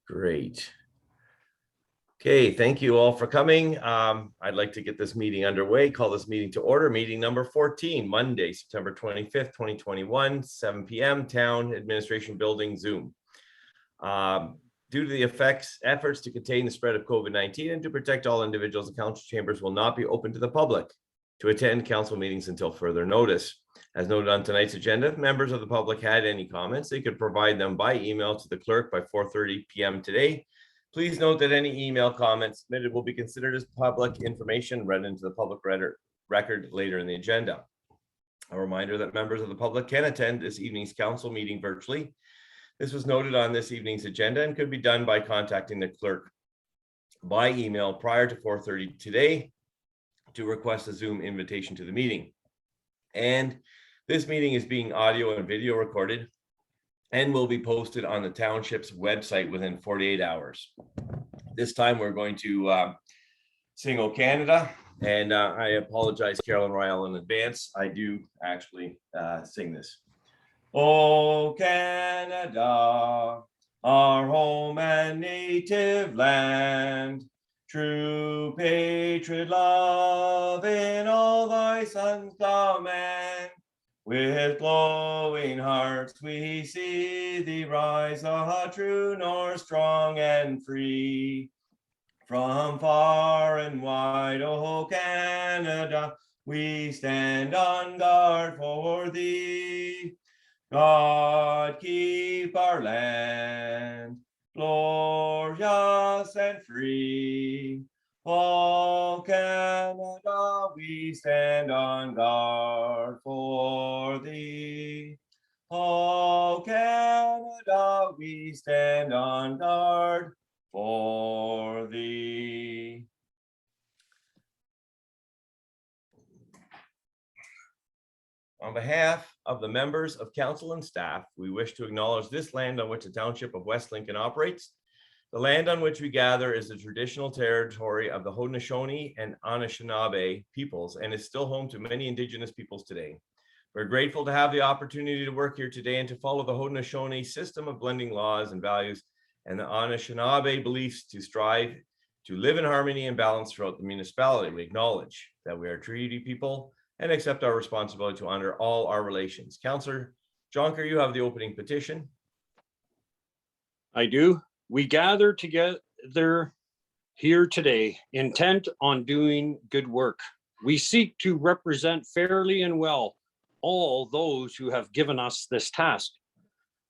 Great. Okay, thank you all for coming. I'd like to get this meeting underway. Call this meeting to order. Meeting number 14, Monday, September 25th, 2021, 7 p.m. Town Administration Building, Zoom. Due to the efforts to contain the spread of COVID-19 and to protect all individuals, the council chambers will not be open to the public to attend council meetings until further notice. As noted on tonight's agenda, if members of the public had any comments, they could provide them by email to the clerk by 4:30 p.m. today. Please note that any email comments submitted will be considered as public information read into the public record later in the agenda. A reminder that members of the public can attend this evening's council meeting virtually. This was noted on this evening's agenda and could be done by contacting the clerk by email prior to 4:30 today to request a Zoom invitation to the meeting. And this meeting is being audio and video recorded and will be posted on the township's website within 48 hours. This time we're going to sing "O Canada," and I apologize, Carolyn Royal, in advance. I do actually sing this. O Canada, our home and native land, true patriot love in all thy sons command. With glowing hearts we see thee rise, a true north, strong and free. From far and wide, O Canada, we stand on guard for thee. God keep our land glorious and free. O Canada, we stand on guard for thee. O Canada, we stand on guard for thee. On behalf of the members of council and staff, we wish to acknowledge this land on which the township of West Lincoln operates. The land on which we gather is the traditional territory of the Haudenosaunee and Anishinaabe peoples and is still home to many Indigenous peoples today. We're grateful to have the opportunity to work here today and to follow the Haudenosaunee system of blending laws and values and the Anishinaabe beliefs to strive to live in harmony and balance throughout the municipality. We acknowledge that we are treaty people and accept our responsibility to honor all our relations. Councillor Jonker, you have the opening petition. I do. We gather together here today, intent on doing good work. We seek to represent fairly and well all those who have given us this task.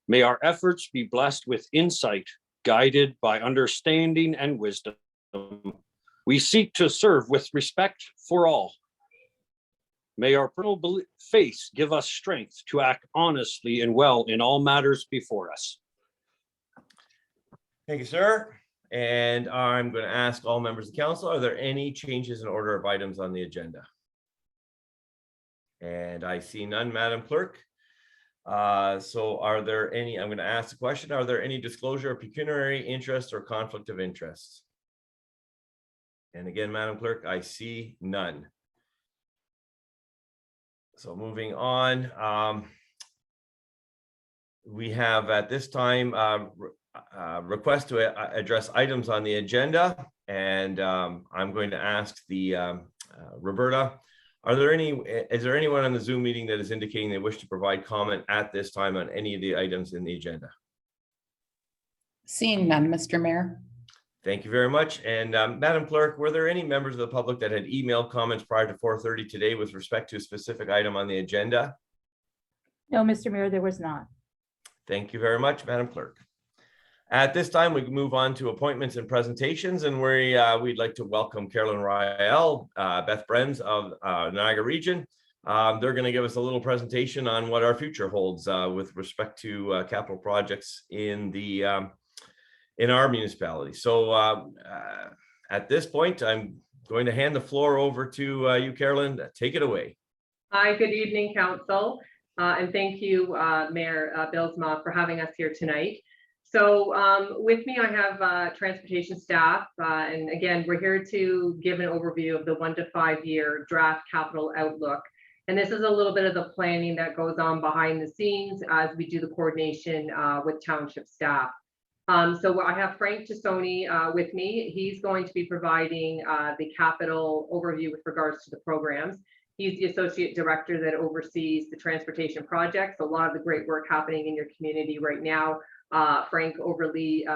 May our efforts be blessed with insight, guided by understanding and wisdom. We seek to serve with respect for all. May our personal faith give us strength to act honestly and well in all matters before us. Thank you, sir. And I'm going to ask all members of the council, are there any changes in order of items on the agenda? And I see none, Madam Clerk. So are there any, I'm going to ask the question, are there any disclosure of pecuniary interest or conflict of interest? And again, Madam Clerk, I see none. So moving on, we have at this time request to address items on the agenda, and I'm going to ask the Roberta, is there anyone on the Zoom meeting that is indicating they wish to provide comment at this time on any of the items in the agenda? Seeing none, Mr. Mayor. Thank you very much. And Madam Clerk, were there any members of the public that had emailed comments prior to 4:30 today with respect to a specific item on the agenda? No, Mr. Mayor, there was not. Thank you very much, Madam Clerk. At this time, we can move on to appointments and presentations, and we'd like to welcome Carolyn Royal, Beth Brenz of Niagara region. They're going to give us a little presentation on what our future holds with respect to capital projects in our municipality. So at this point, I'm going to hand the floor over to you, Carolyn. Take it away. Hi, good evening, Council, and thank you, Mayor Bilsma, for having us here tonight. So with me, I have transportation staff, and again, we're here to give an overview of the 1 to 5 year draft capital outlook. And this is a little bit of the planning that goes on behind the scenes as we do the coordination with township staff. So I have Frank Tassoni with me. He's going to be providing the capital overview with regards to the programs. He's the associate director that oversees the transportation projects. A lot of the great work happening in your community right now. Frank oversees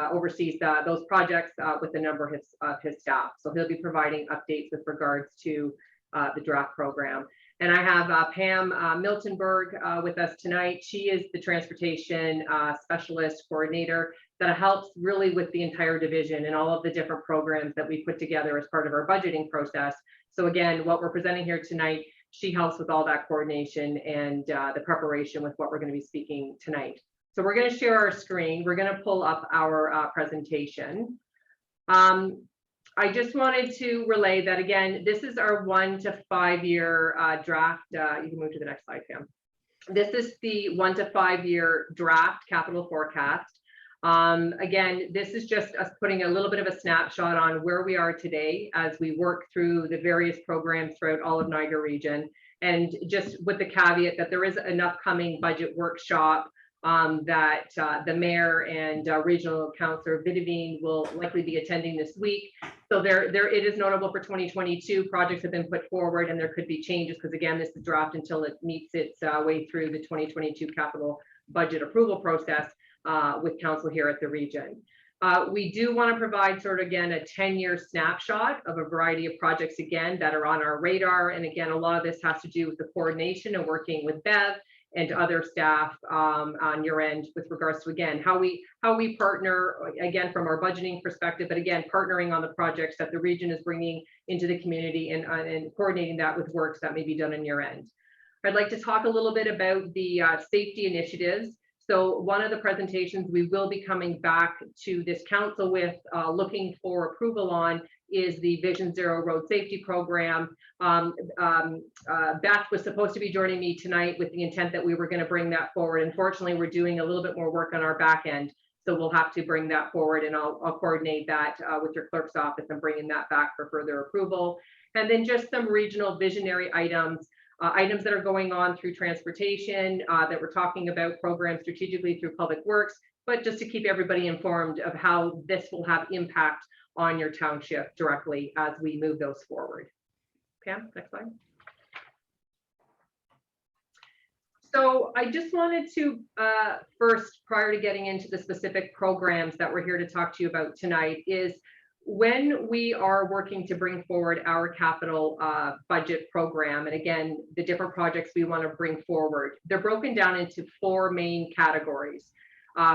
those projects with a number of his staff. So he'll be providing updates with regards to the draft program. And I have Pam Miltenberg with us tonight. She is the transportation specialist coordinator that helps really with the entire division and all of the different programs that we put together as part of our budgeting process. So again, what we're presenting here tonight, she helps with all that coordination and the preparation with what we're going to be speaking tonight. So we're going to share our screen. We're going to pull up our presentation. I just wanted to relay that again, this is our 1 to 5 year draft. You can move to the next slide, Pam. This is the 1 to 5 year draft capital forecast. Again, this is just us putting a little bit of a snapshot on where we are today as we work through the various programs throughout all of Niagara region. And just with the caveat that there is an upcoming budget workshop that the mayor and regional councillor Vidivine will likely be attending this week. So it is notable for 2022 projects have been put forward and there could be changes because again, this is draft until it meets its way through the 2022 capital budget approval process with council here at the region. We do want to provide sort of again a 10-year snapshot of a variety of projects again that are on our radar. And again, a lot of this has to do with the coordination and working with Bev and other staff on your end with regards to again how we partner again from our budgeting perspective, but again partnering on the projects that the region is bringing into the community and coordinating that with works that may be done on your end. I'd like to talk a little bit about the safety initiatives. So one of the presentations we will be coming back to this council with looking for approval on is the Vision Zero Road Safety Program. Beth was supposed to be joining me tonight with the intent that we were going to bring that forward. Unfortunately, we're doing a little bit more work on our back end, so we'll have to bring that forward and I'll coordinate that with your clerk's office and bringing that back for further approval. And then just some regional visionary items. Items that are going on through transportation, that we're talking about programs strategically through public works, but just to keep everybody informed of how this will have impact on your township directly as we move those forward. Pam, next slide. So I just wanted to first, prior to getting into the specific programs that we're here to talk to you about tonight, is when we are working to bring forward our capital budget program, and again, the different projects we want to bring forward, they're broken down into 4 main categories.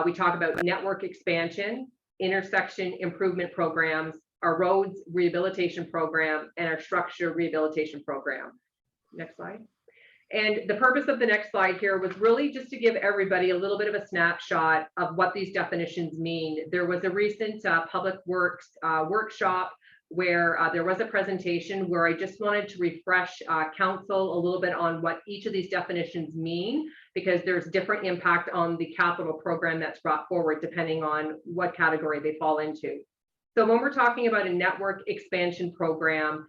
We talk about network expansion, intersection improvement programs, our roads rehabilitation program, and our structure rehabilitation program. Next slide. And the purpose of the next slide here was really just to give everybody a little bit of a snapshot of what these definitions mean. There was a recent public works workshop where there was a presentation where I just wanted to refresh council a little bit on what each of these definitions mean, because there's different impact on the capital program that's brought forward depending on what category they fall into. So when we're talking about a network expansion program,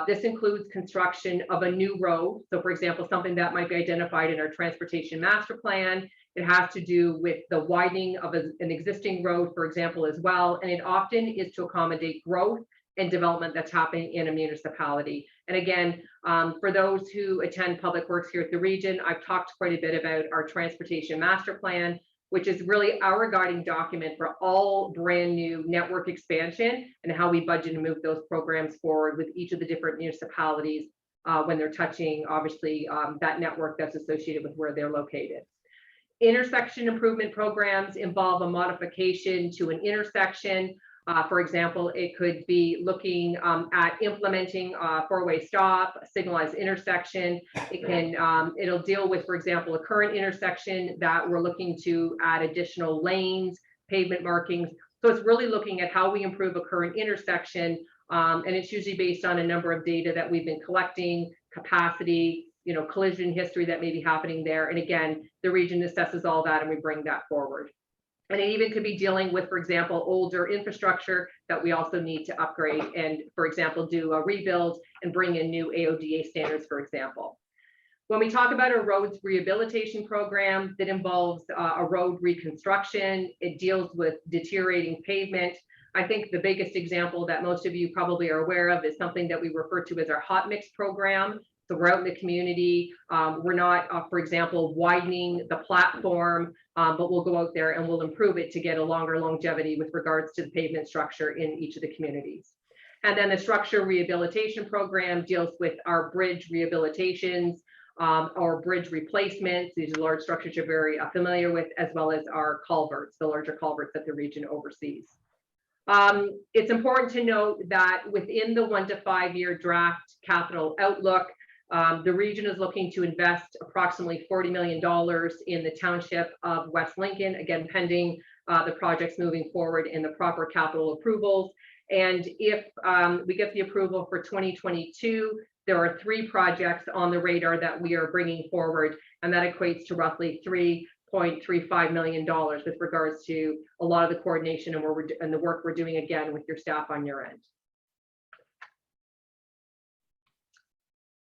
this includes construction of a new road. So for example, something that might be identified in our transportation master plan. It has to do with the widening of an existing road, for example, as well. And it often is to accommodate growth and development that's happening in a municipality. And again, for those who attend public works here at the region, I've talked quite a bit about our transportation master plan, which is really our guiding document for all brand new network expansion and how we budget and move those programs forward with each of the different municipalities when they're touching, obviously, that network that's associated with where they're located. Intersection improvement programs involve a modification to an intersection. For example, it could be looking at implementing a 4-way stop, a signalized intersection. It'll deal with, for example, a current intersection that we're looking to add additional lanes, pavement markings. So it's really looking at how we improve a current intersection. And it's usually based on a number of data that we've been collecting, capacity, collision history that may be happening there. And again, the region assesses all that and we bring that forward. And it even could be dealing with, for example, older infrastructure that we also need to upgrade and, for example, do a rebuild and bring in new AODA standards, for example. When we talk about a roads rehabilitation program that involves a road reconstruction, it deals with deteriorating pavement. I think the biggest example that most of you probably are aware of is something that we refer to as our hot mix program. So we're out in the community. We're not, for example, widening the platform, but we'll go out there and we'll improve it to get a longer longevity with regards to the pavement structure in each of the communities. And then the structure rehabilitation program deals with our bridge rehabilitations, our bridge replacements. These are large structures you're very familiar with, as well as our culverts, the larger culverts that the region oversees. It's important to note that within the 1 to 5 year draft capital outlook, the region is looking to invest approximately $40 million in the township of West Lincoln, again, pending the projects moving forward in the proper capital approvals. And if we get the approval for 2022, there are 3 projects on the radar that we are bringing forward, and that equates to roughly $3.35 million with regards to a lot of the coordination and the work we're doing again with your staff on your end.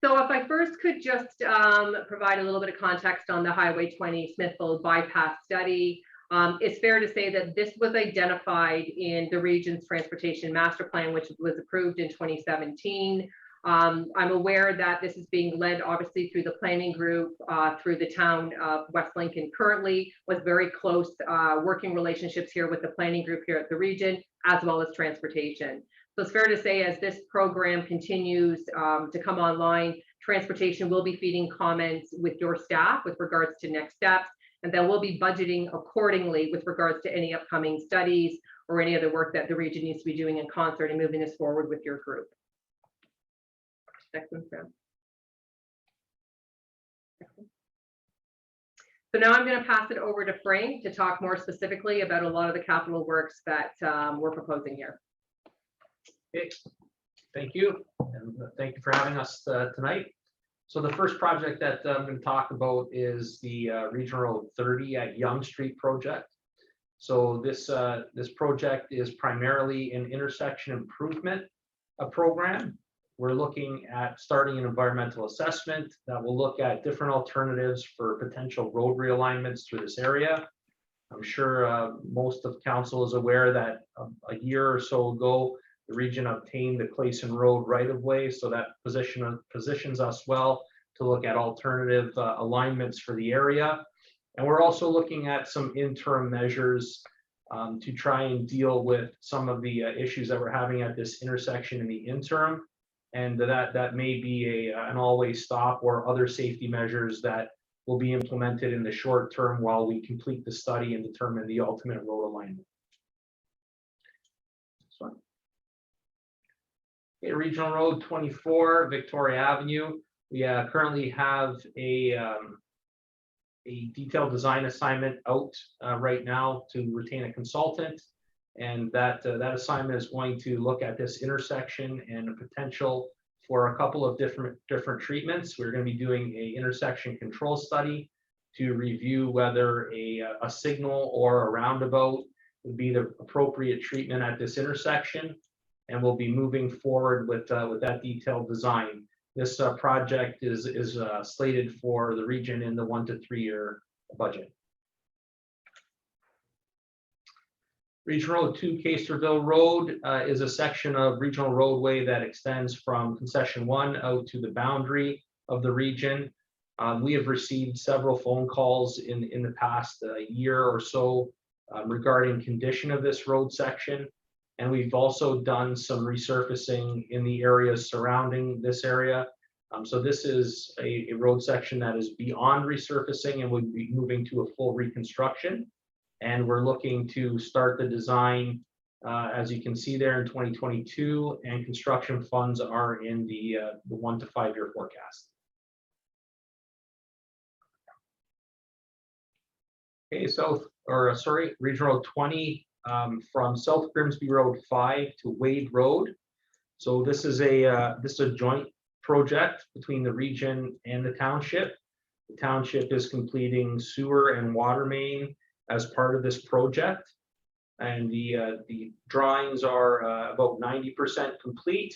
So if I first could just provide a little bit of context on the Highway 20 Smithfield bypass study. It's fair to say that this was identified in the region's transportation master plan, which was approved in 2017. I'm aware that this is being led obviously through the planning group, through the town of West Lincoln currently, with very close working relationships here with the planning group here at the region, as well as transportation. So it's fair to say as this program continues to come online, transportation will be feeding comments with your staff with regards to next steps, and then we'll be budgeting accordingly with regards to any upcoming studies or any other work that the region needs to be doing in concert and moving this forward with your group. Next one, Sam. So now I'm going to pass it over to Frank to talk more specifically about a lot of the capital works that we're proposing here. Okay, thank you, and thank you for having us tonight. So the first project that I'm going to talk about is the Regional Road 30 at Yonge Street project. So this project is primarily an intersection improvement program. We're looking at starting an environmental assessment that will look at different alternatives for potential road realignments through this area. I'm sure most of council is aware that a year or so ago, the region obtained the Clayson Road right-of-way, so that positions us well to look at alternative alignments for the area. And we're also looking at some interim measures to try and deal with some of the issues that we're having at this intersection in the interim. And that may be an always stop or other safety measures that will be implemented in the short term while we complete the study and determine the ultimate road alignment. Next one. Okay, Regional Road 24, Victoria Avenue. We currently have a detailed design assignment out right now to retain a consultant. And that assignment is going to look at this intersection and a potential for a couple of different treatments. We're going to be doing a intersection control study to review whether a signal or a roundabout would be the appropriate treatment at this intersection. And we'll be moving forward with that detailed design. This project is slated for the region in the 1 to 3 year budget. Regional Road 2 Kasterville Road is a section of regional roadway that extends from concession 1 out to the boundary of the region. We have received several phone calls in the past year or so regarding condition of this road section. And we've also done some resurfacing in the areas surrounding this area. So this is a road section that is beyond resurfacing and would be moving to a full reconstruction. And we're looking to start the design, as you can see there, in 2022, and construction funds are in the 1 to 5 year forecast. Okay, Regional Road 20 from South Grimsby Road 5 to Wade Road. So this is a joint project between the region and the township. The township is completing sewer and water main as part of this project, and the drawings are about 90% complete.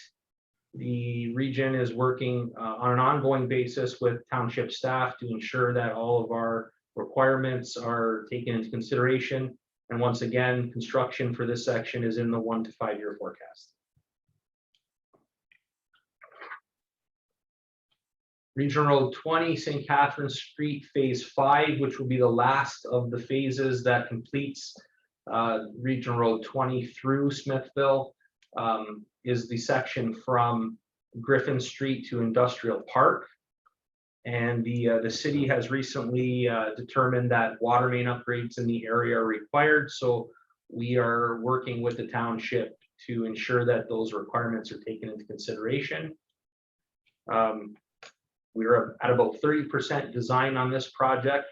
The region is working on an ongoing basis with township staff to ensure that all of our requirements are taken into consideration. And once again, construction for this section is in the 1 to 5 year forecast. Regional Road 20, St. Catharines Street, Phase 5, which will be the last of the phases that completes Regional Road 20 through Smithfield, is the section from Griffin Street to Industrial Park. And the city has recently determined that water main upgrades in the area are required. So we are working with the township to ensure that those requirements are taken into consideration. We are at about 30% design on this project.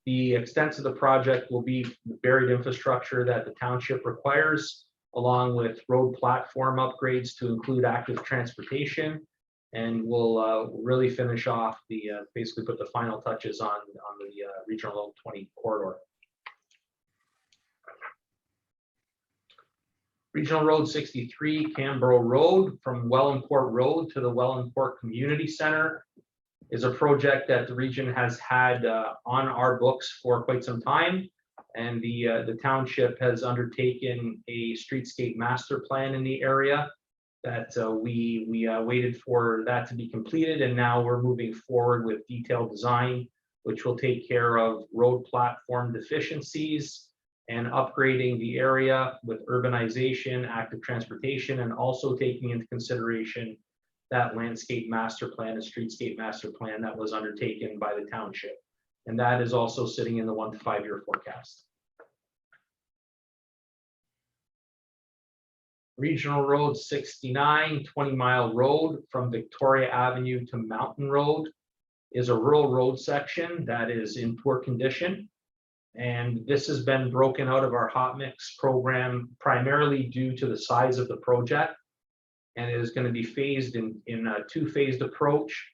The extent of the project will be the buried infrastructure that the township requires, along with road platform upgrades to include active transportation. And we'll really finish off the, basically put the final touches on the Regional Road 20 corridor. Regional Road 63, Cambro Road, from Wellingport Road to the Wellingport Community Center, is a project that the region has had on our books for quite some time. And the township has undertaken a streetscape master plan in the area that we waited for that to be completed. And now we're moving forward with detailed design, which will take care of road platform deficiencies and upgrading the area with urbanization, active transportation, and also taking into consideration that landscape master plan, a streetscape master plan that was undertaken by the township. And that is also sitting in the 1 to 5 year forecast. Regional Road 69, 20-mile road from Victoria Avenue to Mountain Road is a rural road section that is in poor condition. And this has been broken out of our hot mix program primarily due to the size of the project. And it is going to be phased in a 2-phased approach.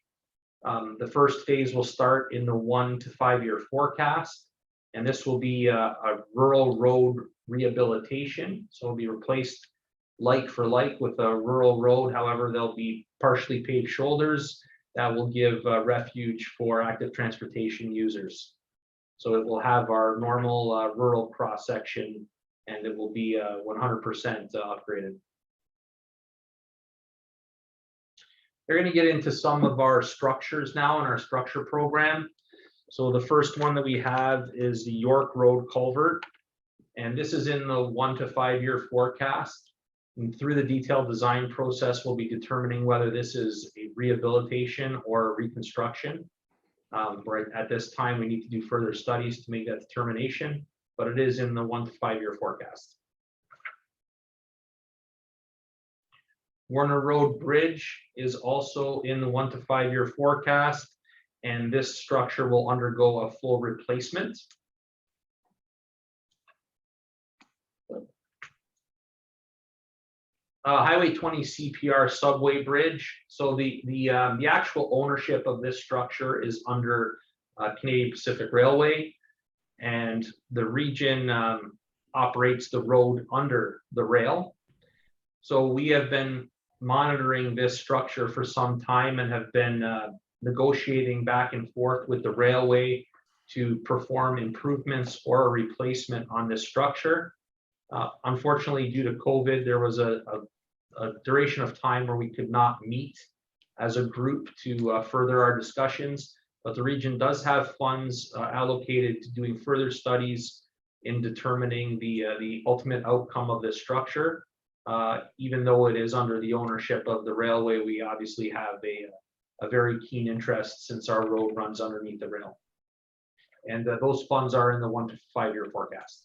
The first phase will start in the 1 to 5 year forecast. And this will be a rural road rehabilitation. So it'll be replaced like for like with a rural road. However, there'll be partially paved shoulders that will give refuge for active transportation users. So it will have our normal rural cross section, and it will be 100% upgraded. They're going to get into some of our structures now in our structure program. So the first one that we have is the York Road Culvert. And this is in the 1 to 5 year forecast. And through the detailed design process, we'll be determining whether this is a rehabilitation or a reconstruction. Right at this time, we need to do further studies to make that determination, but it is in the 1 to 5 year forecast. Warner Road Bridge is also in the 1 to 5 year forecast, and this structure will undergo a full replacement. Highway 20 CPR subway bridge. So the actual ownership of this structure is under Canadian Pacific Railway, and the region operates the road under the rail. So we have been monitoring this structure for some time and have been negotiating back and forth with the railway to perform improvements or a replacement on this structure. Unfortunately, due to COVID, there was a duration of time where we could not meet as a group to further our discussions, but the region does have funds allocated to doing further studies in determining the ultimate outcome of this structure. Even though it is under the ownership of the railway, we obviously have a very keen interest since our road runs underneath the rail. And those funds are in the 1 to 5 year forecast.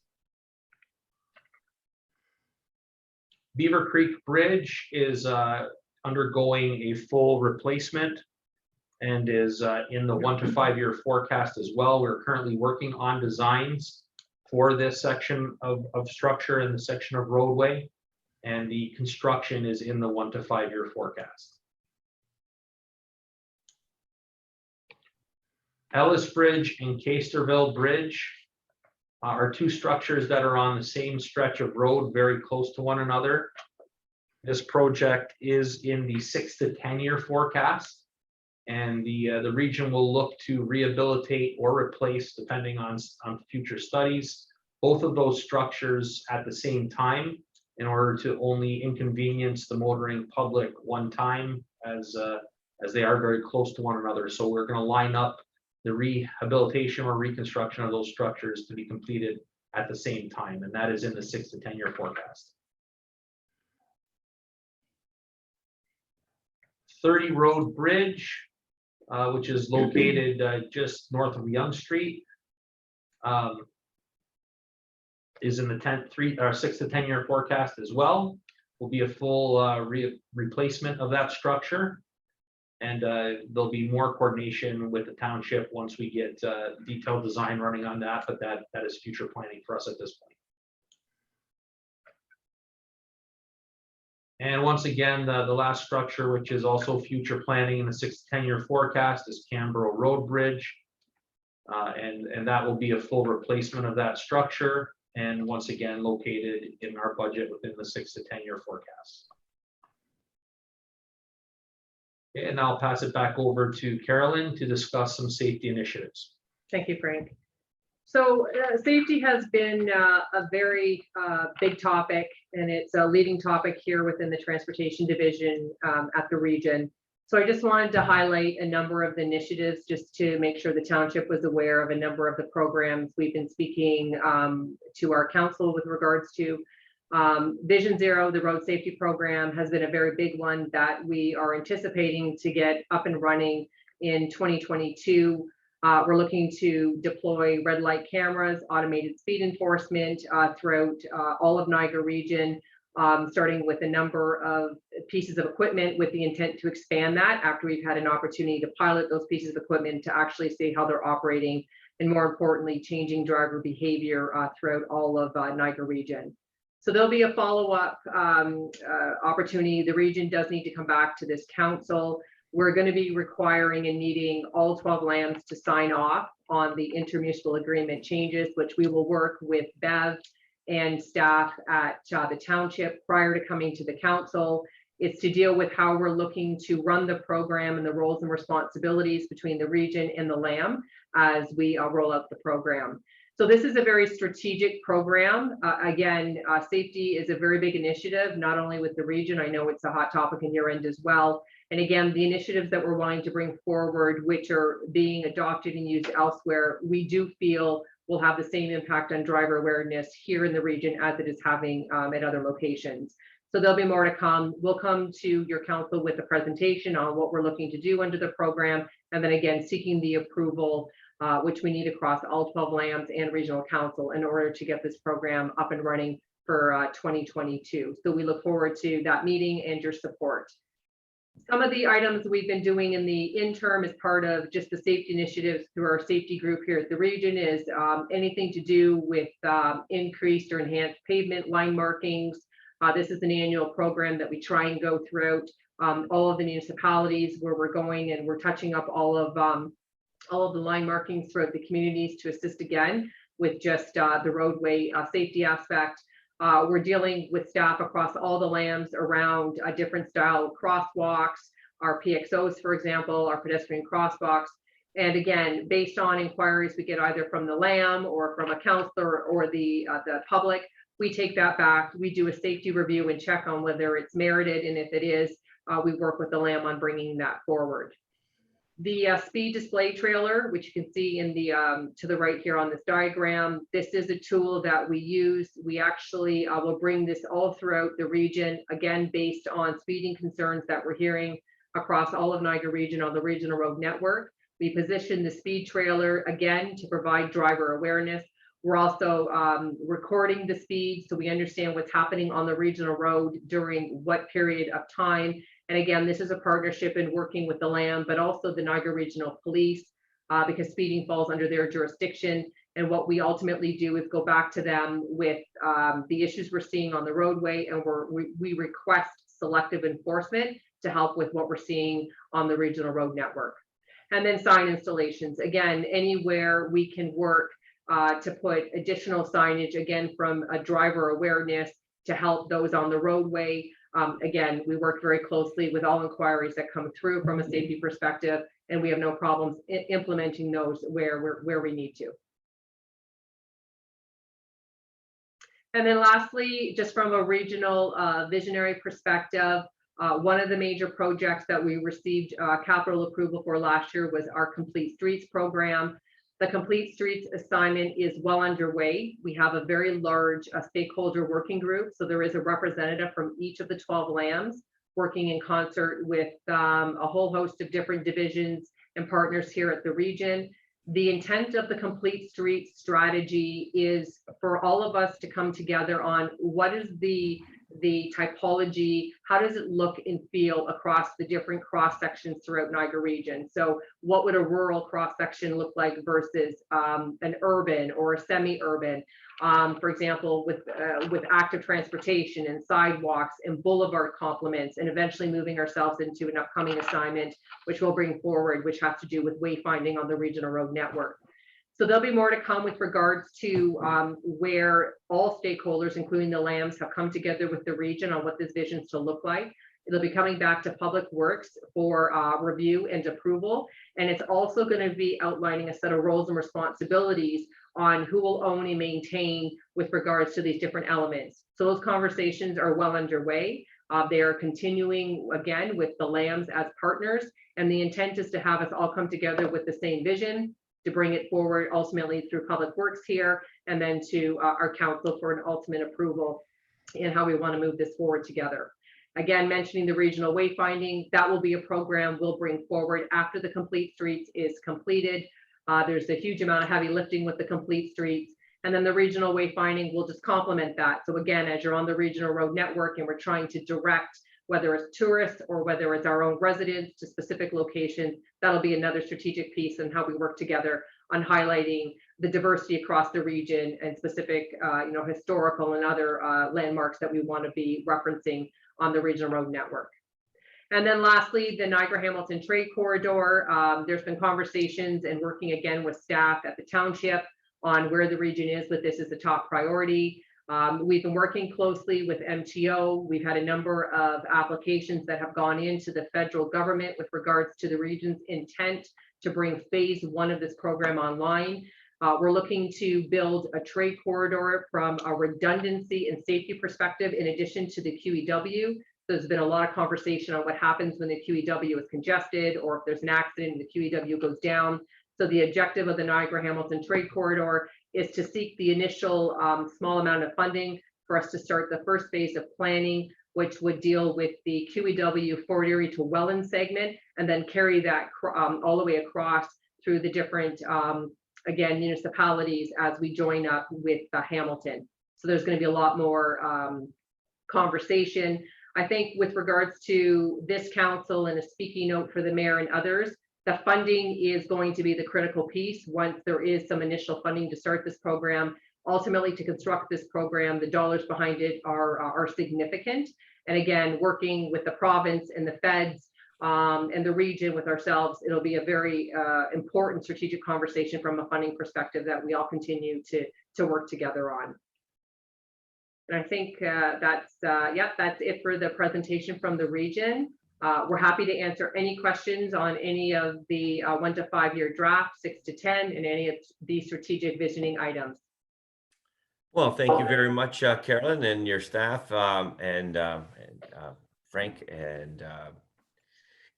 Beaver Creek Bridge is undergoing a full replacement and is in the 1 to 5 year forecast as well. We're currently working on designs for this section of structure and the section of roadway, and the construction is in the 1 to 5 year forecast. Ellis Bridge and Kasterville Bridge are two structures that are on the same stretch of road, very close to one another. This project is in the 6 to 10 year forecast. And the region will look to rehabilitate or replace, depending on future studies, both of those structures at the same time in order to only inconvenience the motoring public one time, as they are very close to one another. So we're going to line up the rehabilitation or reconstruction of those structures to be completed at the same time, and that is in the 6 to 10 year forecast. 30 Road Bridge, which is located just north of Yonge Street, is in the 6 to 10 year forecast as well. Will be a full replacement of that structure, and there'll be more coordination with the township once we get detailed design running on that, but that is future planning for us at this point. And once again, the last structure, which is also future planning in the 6 to 10 year forecast, is Cambro Road Bridge. And that will be a full replacement of that structure. And once again, located in our budget within the 6 to 10 year forecast. Okay, and I'll pass it back over to Carolyn to discuss some safety initiatives. Thank you, Frank. So safety has been a very big topic, and it's a leading topic here within the transportation division at the region. So I just wanted to highlight a number of the initiatives just to make sure the township was aware of a number of the programs we've been speaking to our council with regards to. Vision Zero, the road safety program, has been a very big one that we are anticipating to get up and running in 2022. We're looking to deploy red light cameras, automated speed enforcement throughout all of Niagara region, starting with a number of pieces of equipment with the intent to expand that after we've had an opportunity to pilot those pieces of equipment to actually see how they're operating, and more importantly, changing driver behavior throughout all of Niagara region. So there'll be a follow-up opportunity. The region does need to come back to this council. We're going to be requiring and needing all 12 LAMs to sign off on the intermunicipal agreement changes, which we will work with Bev and staff at the township prior to coming to the council. It's to deal with how we're looking to run the program and the roles and responsibilities between the region and the LAM as we roll out the program. So this is a very strategic program. Again, safety is a very big initiative, not only with the region. I know it's a hot topic in your end as well. And again, the initiatives that we're wanting to bring forward, which are being adopted and used elsewhere, we do feel will have the same impact on driver awareness here in the region as it is having at other locations. So there'll be more to come. We'll come to your council with a presentation on what we're looking to do under the program, and then again, seeking the approval which we need across all 12 LAMs and regional council in order to get this program up and running for 2022. So we look forward to that meeting and your support. Some of the items we've been doing in the interim as part of just the safety initiatives through our safety group here at the region is anything to do with increased or enhanced pavement line markings. This is an annual program that we try and go throughout all of the municipalities where we're going, and we're touching up all of the line markings throughout the communities to assist again with just the roadway safety aspect. We're dealing with staff across all the LAMs around different style crosswalks, our PXOs, for example, our pedestrian crosswalks. And again, based on inquiries we get either from the LAM or from a counselor or the public, we take that back. We do a safety review and check on whether it's merited, and if it is, we work with the LAM on bringing that forward. The speed display trailer, which you can see in the to the right here on this diagram, this is a tool that we use. We actually will bring this all throughout the region, again, based on speeding concerns that we're hearing across all of Niagara region on the regional road network. We position the speed trailer, again, to provide driver awareness. We're also recording the speed so we understand what's happening on the regional road during what period of time. And again, this is a partnership in working with the LAM, but also the Niagara Regional Police, because speeding falls under their jurisdiction. And what we ultimately do is go back to them with the issues we're seeing on the roadway, and we request selective enforcement to help with what we're seeing on the regional road network. And then sign installations. Again, anywhere we can work to put additional signage, again, from a driver awareness to help those on the roadway. Again, we work very closely with all inquiries that come through from a safety perspective, and we have no problems implementing those where we need to. And then lastly, just from a regional visionary perspective, one of the major projects that we received capital approval for last year was our Complete Streets program. The Complete Streets assignment is well underway. We have a very large stakeholder working group. So there is a representative from each of the 12 LAMs working in concert with a whole host of different divisions and partners here at the region. The intent of the Complete Streets strategy is for all of us to come together on what is the typology, how does it look and feel across the different cross sections throughout Niagara region. So what would a rural cross section look like versus an urban or a semi-urban? For example, with active transportation and sidewalks and boulevard complements, and eventually moving ourselves into an upcoming assignment, which we'll bring forward, which has to do with wayfinding on the regional road network. So there'll be more to come with regards to where all stakeholders, including the LAMs, have come together with the region on what this vision is to look like. It'll be coming back to Public Works for review and approval. And it's also going to be outlining a set of roles and responsibilities on who will own and maintain with regards to these different elements. So those conversations are well underway. They are continuing again with the LAMs as partners. And the intent is to have us all come together with the same vision, to bring it forward ultimately through Public Works here, and then to our council for an ultimate approval in how we want to move this forward together. Again, mentioning the regional wayfinding, that will be a program we'll bring forward after the Complete Streets is completed. There's a huge amount of heavy lifting with the Complete Streets, and then the regional wayfinding will just complement that. So again, as you're on the regional road network and we're trying to direct whether it's tourists or whether it's our own residents to specific locations, that'll be another strategic piece in how we work together on highlighting the diversity across the region and specific, historical and other landmarks that we want to be referencing on the regional road network. And then lastly, the Niagara-Hamilton Trade Corridor. There's been conversations and working again with staff at the township on where the region is with this as a top priority. We've been working closely with MTO. We've had a number of applications that have gone into the federal government with regards to the region's intent to bring phase 1 of this program online. We're looking to build a trade corridor from a redundancy and safety perspective in addition to the QEW. There's been a lot of conversation on what happens when the QEW is congested or if there's an accident and the QEW goes down. So the objective of the Niagara-Hamilton Trade Corridor is to seek the initial small amount of funding for us to start the first phase of planning, which would deal with the QEW Fort Erie to Welland segment, and then carry that all the way across through the different, again, municipalities as we join up with Hamilton. So there's going to be a lot more conversation. I think with regards to this council and a speaking note for the mayor and others, the funding is going to be the critical piece once there is some initial funding to start this program. Ultimately, to construct this program, the dollars behind it are significant. And again, working with the province and the feds and the region with ourselves, it'll be a very important strategic conversation from a funding perspective that we all continue to work together on. And I think that's it for the presentation from the region. We're happy to answer any questions on any of the 1 to 5 year draft, 6 to 10, and any of the strategic visioning items. Well, thank you very much, Carolyn, and your staff, and Frank, and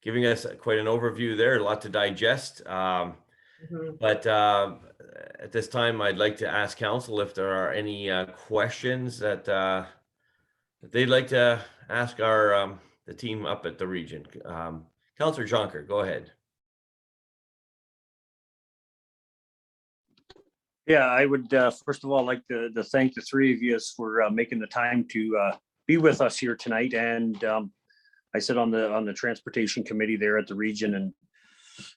giving us quite an overview there, a lot to digest. But at this time, I'd like to ask council if there are any questions that they'd like to ask our the team up at the region. Councillor Jonker, go ahead. Yeah, I would first of all like to thank the three of you for making the time to be with us here tonight. And I sit on the transportation committee there at the region, and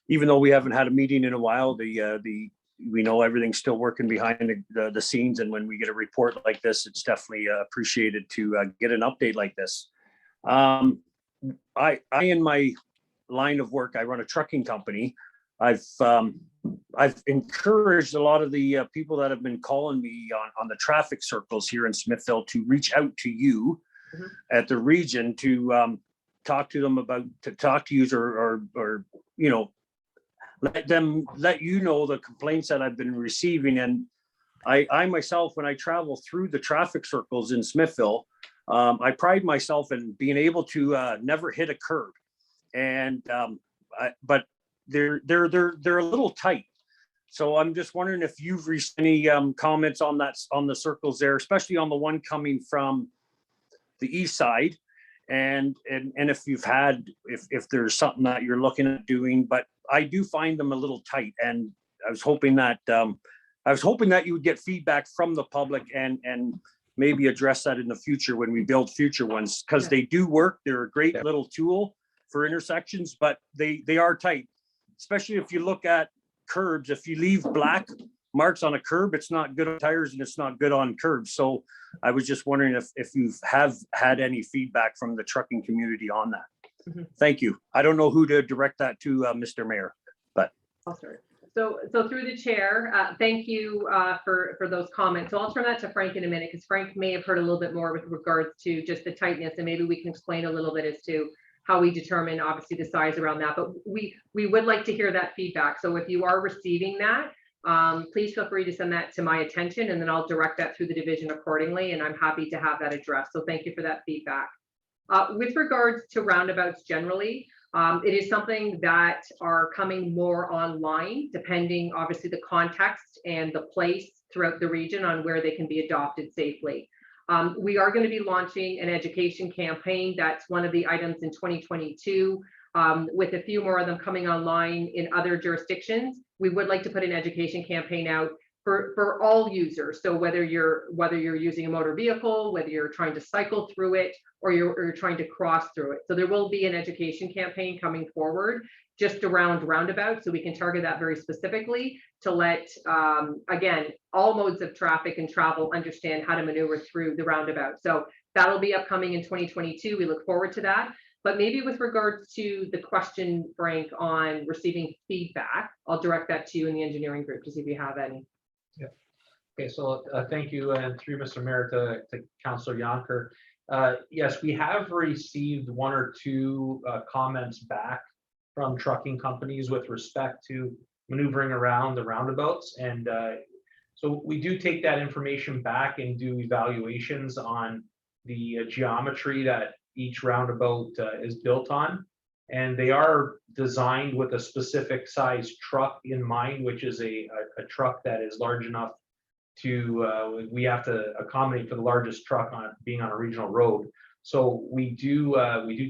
even though we haven't had a meeting in a while, we know everything's still working behind the scenes. And when we get a report like this, it's definitely appreciated to get an update like this. I in my line of work, I run a trucking company. I've I've encouraged a lot of the people that have been calling me on the traffic circles here in Smithfield to reach out to you Mhm. at the region to talk to them about, to talk to you or you know, let you know the complaints that I've been receiving. And I myself, when I travel through the traffic circles in Smithville, I pride myself in being able to never hit a curb. And but they're a little tight. So I'm just wondering if you've received any comments on that, on the circles there, especially on the one coming from the east side. And if you've had, if there's something that you're looking at doing, but I do find them a little tight. And I was hoping that you would get feedback from the public and maybe address that in the future when we build future ones, because they do work. They're a great little tool for intersections, but they are tight, especially if you look at curbs. If you leave black marks on a curb, it's not good on tires and it's not good on curbs. So I was just wondering if you have had any feedback from the trucking community on that. Mhm. Thank you. I don't know who to direct that to, Mr. Mayor, but. I'll start. So through the chair, thank you for those comments. So I'll turn that to Frank in a minute, because Frank may have heard a little bit more with regards to just the tightness, and maybe we can explain a little bit as to how we determine obviously the size around that. But we would like to hear that feedback. So if you are receiving that, please feel free to send that to my attention, and then I'll direct that through the division accordingly. And I'm happy to have that addressed. So thank you for that feedback. With regards to roundabouts generally, it is something that are coming more online, depending obviously the context and the place throughout the region on where they can be adopted safely. We are going to be launching an education campaign. That's one of the items in 2022, with a few more of them coming online in other jurisdictions. We would like to put an education campaign out for all users. So whether you're using a motor vehicle, whether you're trying to cycle through it, or you're trying to cross through it. So there will be an education campaign coming forward just around roundabouts. So we can target that very specifically to let, again, all modes of traffic and travel understand how to maneuver through the roundabout. So that'll be upcoming in 2022. We look forward to that. But maybe with regards to the question, Frank, on receiving feedback, I'll direct that to you in the engineering group to see if you have any. Yeah. Okay, so thank you, and through Mr. Mayor to Councillor Yonge. Yes, we have received one or two comments back from trucking companies with respect to maneuvering around the roundabouts. And so we do take that information back and do evaluations on the geometry that each roundabout is built on. And they are designed with a specific size truck in mind, which is a truck that is large enough to, we have to accommodate for the largest truck on being on a regional road. So we do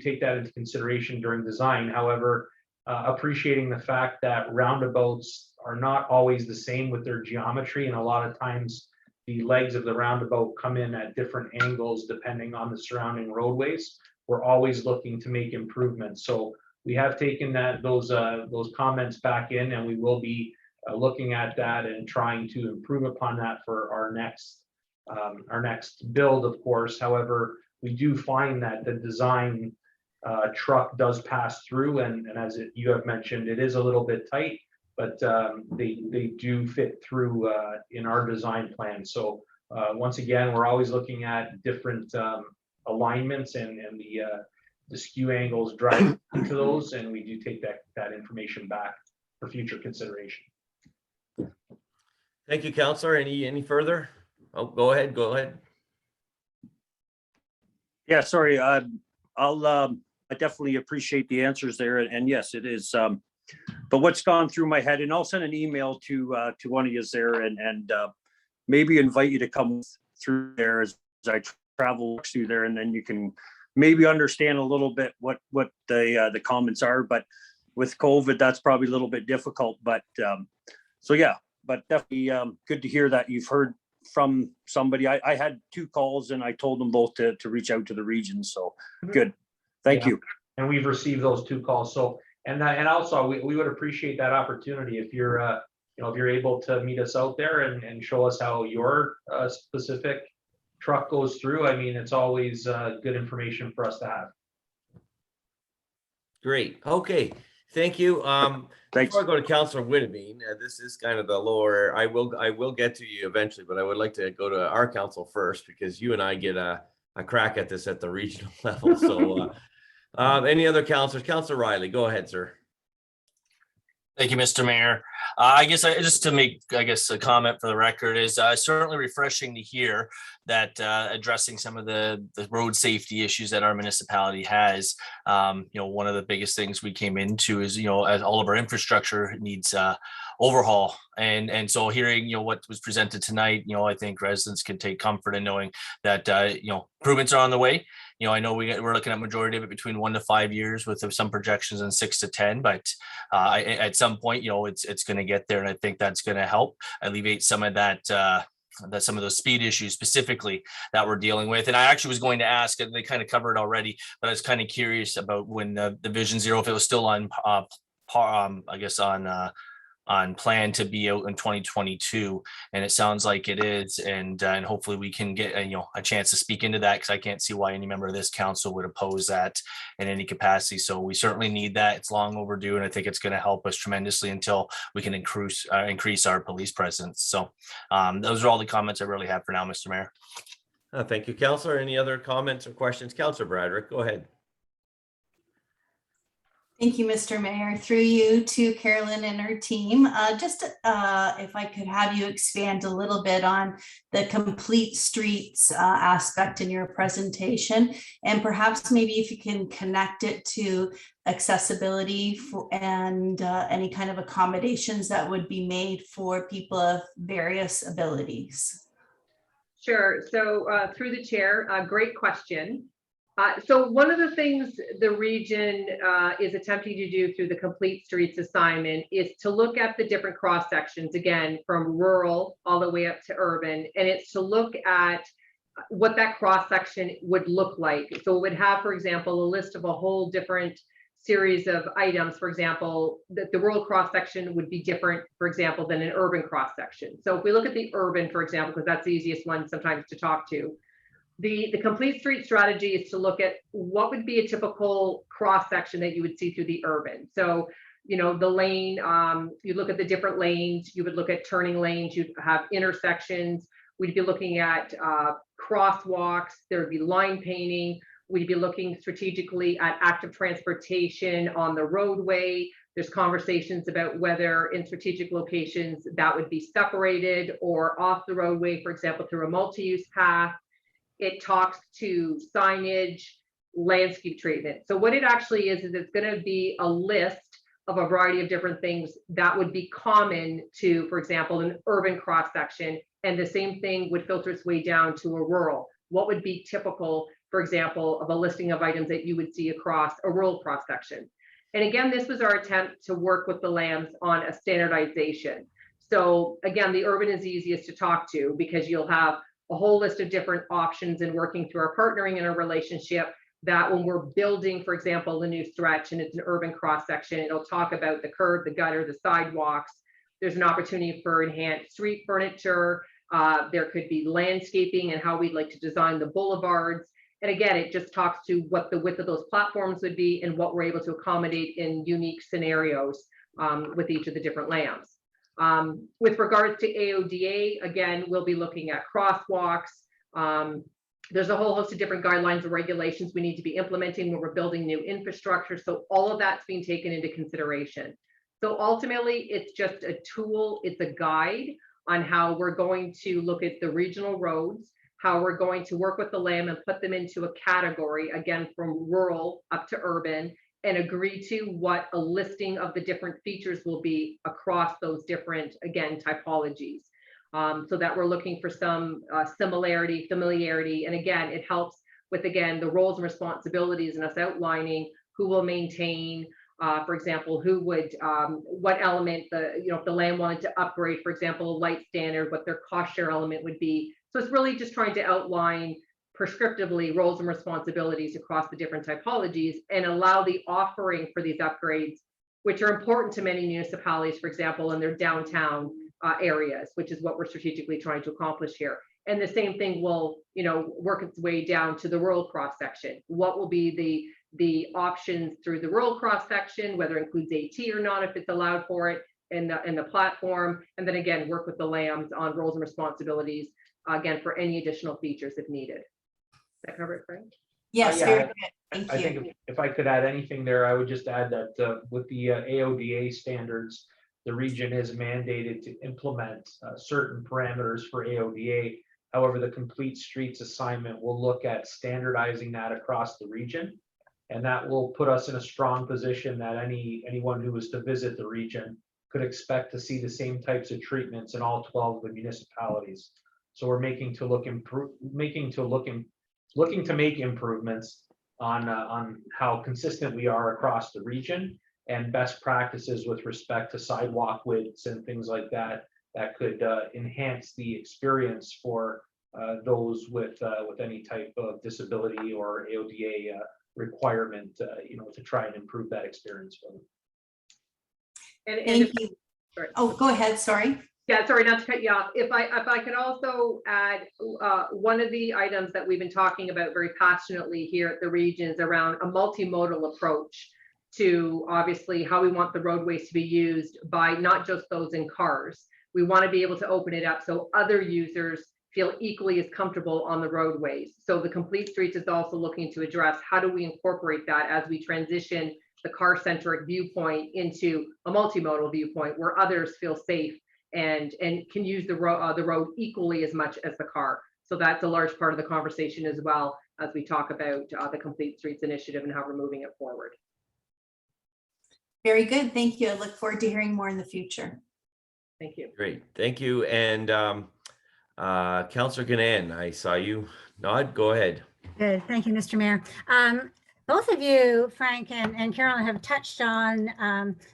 take that into consideration during design. However, appreciating the fact that roundabouts are not always the same with their geometry, and a lot of times the legs of the roundabout come in at different angles depending on the surrounding roadways. We're always looking to make improvements. So we have taken those comments back in, and we will be looking at that and trying to improve upon that for our next build, of course. However, we do find that the design truck does pass through, and as you have mentioned, it is a little bit tight, but they do fit through in our design plan. So once again, we're always looking at different alignments and the skew angles drive into those, and we do take that information back for future consideration. Thank you, Councillor. Any further? Oh, go ahead. Yeah, sorry. I definitely appreciate the answers there, and yes, it is. But what's gone through my head, and I'll send an email to one of you there, and maybe invite you to come through there as I travel through there, and then you can maybe understand a little bit what the comments are. But with COVID, that's probably a little bit difficult. But so yeah, but definitely good to hear that you've heard from somebody. I had 2 calls, and I told them both to reach out to the region. So good. Thank you. And we've received those 2 calls. So and also we would appreciate that opportunity if you're if you're able to meet us out there and show us how your specific truck goes through. I mean, it's always good information for us to have. Great. Okay. Thank you. Thanks. Before I go to Councillor Witteveen, this is kind of the lower, I will get to you eventually, but I would like to go to our council first because you and I get a crack at this at the regional level. So any other councillors? Councillor Riley, go ahead, sir. Thank you, Mr. Mayor. I guess just to make, a comment for the record is certainly refreshing to hear that addressing some of the road safety issues that our municipality has. One of the biggest things we came into is, as all of our infrastructure needs overhaul. And so hearing, what was presented tonight, I think residents can take comfort in knowing that, improvements are on the way. I know we're looking at majority of it between 1 to 5 years with some projections on 6 to 10, but at some point, it's going to get there. And I think that's going to help alleviate some of that, some of those speed issues specifically that we're dealing with. And I actually was going to ask, and they kind of covered already, but I was kind of curious about when the Vision Zero, if it was still on, on plan to be out in 2022, and it sounds like it is, and hopefully we can get a chance to speak into that, because I can't see why any member of this council would oppose that in any capacity. So we certainly need that. It's long overdue, and I think it's going to help us tremendously until we can increase our police presence. So those are all the comments I really have for now, Mr. Mayor. Thank you, Councillor. Any other comments or questions? Councillor Bradrick, go ahead. Thank you, Mr. Mayor. Through you to Carolyn and her team. If I could have you expand a little bit on the complete streets aspect in your presentation, and perhaps maybe if you can connect it to accessibility and any kind of accommodations that would be made for people of various abilities. Sure. So through the chair, great question. So one of the things the region is attempting to do through the Complete Streets assignment is to look at the different cross sections, again, from rural all the way up to urban, and it's to look at what that cross section would look like. So it would have, for example, a list of a whole different series of items. For example, that the rural cross section would be different, for example, than an urban cross section. So if we look at the urban, for example, because that's the easiest one sometimes to talk to, the complete street strategy is to look at what would be a typical cross section that you would see through the urban. So, the lane, you look at the different lanes, you would look at turning lanes, you'd have intersections, we'd be looking at crosswalks, there would be line painting, we'd be looking strategically at active transportation on the roadway. There's conversations about whether in strategic locations that would be separated or off the roadway, for example, through a multi-use path. It talks to signage, landscape treatment. So what it actually is it's going to be a list of a variety of different things that would be common to, for example, an urban cross section, and the same thing would filter its way down to a rural. What would be typical, for example, of a listing of items that you would see across a rural cross section? And again, this was our attempt to work with the LAMs on a standardization. So again, the urban is easiest to talk to because you'll have a whole list of different options and working through our partnering and our relationship that when we're building, for example, the new stretch and it's an urban cross section, it'll talk about the curb, the gutter, the sidewalks. There's an opportunity for enhanced street furniture. There could be landscaping and how we'd like to design the boulevards. And again, it just talks to what the width of those platforms would be and what we're able to accommodate in unique scenarios with each of the different LAMs. With regards to AODA, again, we'll be looking at crosswalks. There's a whole host of different guidelines and regulations we need to be implementing when we're building new infrastructure. So all of that's being taken into consideration. So ultimately, it's just a tool, it's a guide on how we're going to look at the regional roads, how we're going to work with the LAM and put them into a category, again, from rural up to urban, and agree to what a listing of the different features will be across those different, again, typologies. So that we're looking for some similarity, familiarity, and again, it helps with, again, the roles and responsibilities and us outlining who will maintain, for example, who would, what element, if the LAM wanted to upgrade, for example, a light standard, what their cost share element would be. So it's really just trying to outline prescriptively roles and responsibilities across the different typologies and allow the offering for these upgrades, which are important to many municipalities, for example, in their downtown areas, which is what we're strategically trying to accomplish here. And the same thing will, work its way down to the rural cross section. What will be the options through the rural cross section, whether it includes AT or not, if it's allowed for it in the platform, and then again, work with the LAMs on roles and responsibilities, again, for any additional features if needed. Does that cover it, Frank? Yes, yeah, very good. I Thank you. think if I could add anything there, I would just add that with the AODA standards, the region is mandated to implement certain parameters for AODA. However, the complete streets assignment will look at standardizing that across the region. And that will put us in a strong position that anyone who was to visit the region could expect to see the same types of treatments in all 12 of the municipalities. So we're looking to make improvements on how consistent we are across the region, and best practices with respect to sidewalk widths and things like that could enhance the experience for those with any type of disability or AODA requirement, to try and improve that experience for them. And Thank you. sorry. Oh, go ahead, sorry. Yeah, sorry, not to cut you off. If I could also add, one of the items that we've been talking about very passionately here at the region is around a multimodal approach to obviously how we want the roadways to be used by not just those in cars. We want to be able to open it up so other users feel equally as comfortable on the roadways. So the Complete Streets is also looking to address how do we incorporate that as we transition the car-centric viewpoint into a multimodal viewpoint where others feel safe and can use the road equally as much as the car. So that's a large part of the conversation as well as we talk about the Complete Streets initiative and how we're moving it forward. Very good. Thank you. I look forward to hearing more in the future. Thank you. Great, thank you. And Councillor Ganan, I saw you nod. Go ahead. Good, thank you, Mr. Mayor. Both of you, Frank and Carolyn, have touched on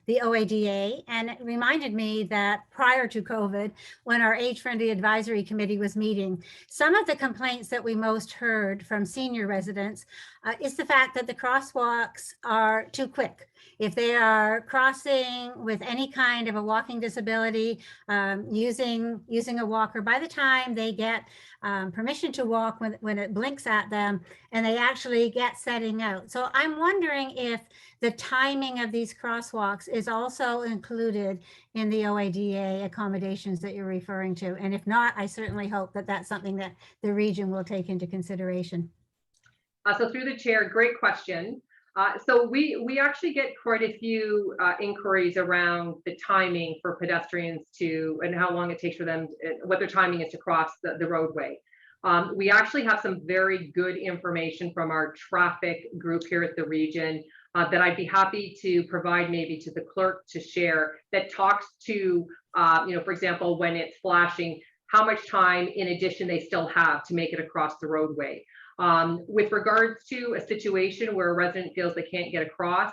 the OADA, and it reminded me that prior to COVID, when our Age-Friendly Advisory Committee was meeting, some of the complaints that we most heard from senior residents is the fact that the crosswalks are too quick. If they are crossing with any kind of a walking disability, using a walker, by the time they get permission to walk when it blinks at them and they actually get setting out. So I'm wondering if the timing of these crosswalks is also included in the OADA accommodations that you're referring to. And if not, I certainly hope that that's something that the region will take into consideration. So through the chair, great question. So we actually get quite a few inquiries around the timing for pedestrians and how long it takes for them, what their timing is to cross the roadway. We actually have some very good information from our traffic group here at the region that I'd be happy to provide maybe to the clerk to share, that talks to, for example, when it's flashing, how much time in addition they still have to make it across the roadway. With regards to a situation where a resident feels they can't get across,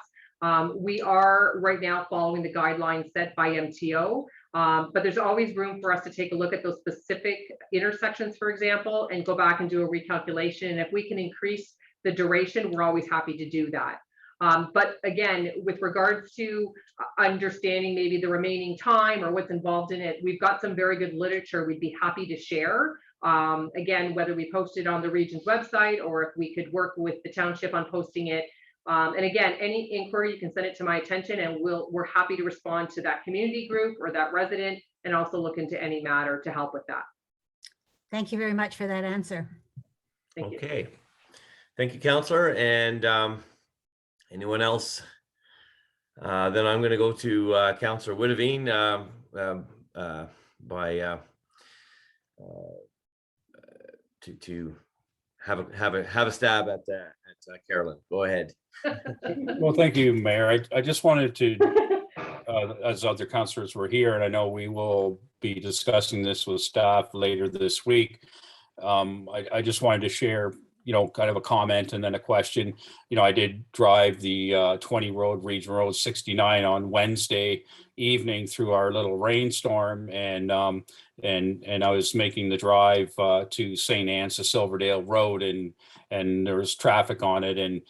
we are right now following the guidelines set by MTO, but there's always room for us to take a look at those specific intersections, for example, and go back and do a recalculation. And if we can increase the duration, we're always happy to do that. But again, with regards to understanding maybe the remaining time or what's involved in it, we've got some very good literature we'd be happy to share. Again, whether we post it on the region's website or if we could work with the township on posting it. And again, any inquiry, you can send it to my attention and we're happy to respond to that community group or that resident and also look into any matter to help with that. Thank you very much for that answer. Thank you. Okay, thank you, Councillor. And anyone else? Then I'm going to go to Councillor Witteveen to have a stab at Carolyn. Go ahead. Well, thank you, Mayor. I just wanted to, as other councillors were here, and I know we will be discussing this with staff later this week. I just wanted to share, kind of a comment and then a question. I did drive the 20 road, Region Road 69 on Wednesday evening through our little rainstorm, and I was making the drive to St. Anne's to Silverdale Road, and there was traffic on it, and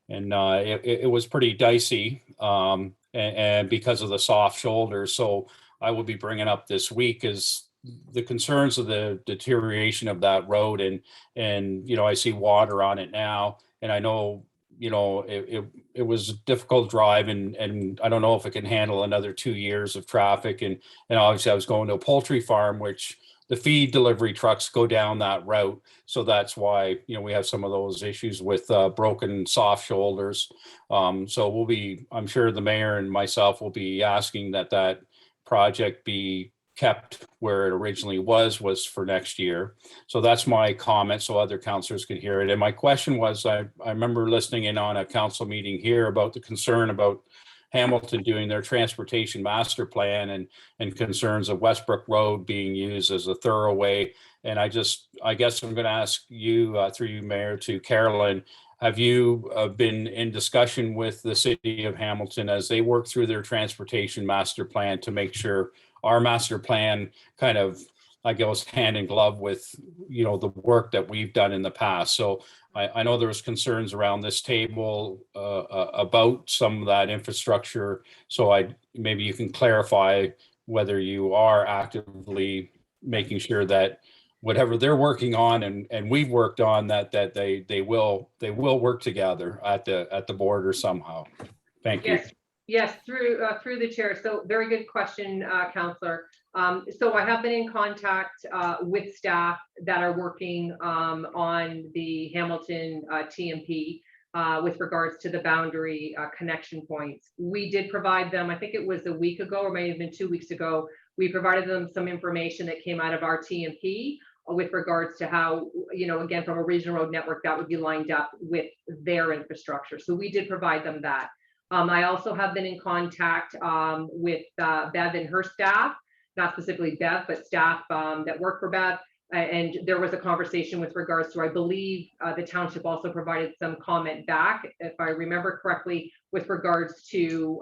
it was pretty dicey, and because of the soft shoulder. So I will be bringing up this week is the concerns of the deterioration of that road, and I see water on it now, and I know it was a difficult drive, and I don't know if it can handle another 2 years of traffic, and obviously I was going to a poultry farm, which the feed delivery trucks go down that route, so that's why we have some of those issues with broken soft shoulders. So I'm sure the mayor and myself will be asking that project be kept where it originally was for next year. So that's my comment, so other councillors could hear it. And my question was, I remember listening in on a council meeting here about the concern about Hamilton doing their transportation master plan and concerns of Westbrook Road being used as a thoroughway. And I guess I'm going to ask you, through you, Mayor, to Carolyn, have you been in discussion with the city of Hamilton as they work through their transportation master plan to make sure our master plan kind of, I guess, hand in glove with, the work that we've done in the past? So I know there was concerns around this table about some of that infrastructure. So maybe you can clarify whether you are actively making sure that whatever they're working on and we've worked on, that they will work together at the border somehow. Thank you. Yes, through the chair. So very good question, Councillor. So I have been in contact with staff that are working on the Hamilton TMP with regards to the boundary connection points. We did provide them, I think it was a week ago, or maybe even 2 weeks ago, we provided them some information that came out of our TMP with regards to how, again, from a regional road network that would be lined up with their infrastructure. So we did provide them that. I also have been in contact with Bev and her staff, not specifically Bev, but staff that work for Bev. And there was a conversation with regards to, I believe the township also provided some comment back, if I remember correctly, with regards to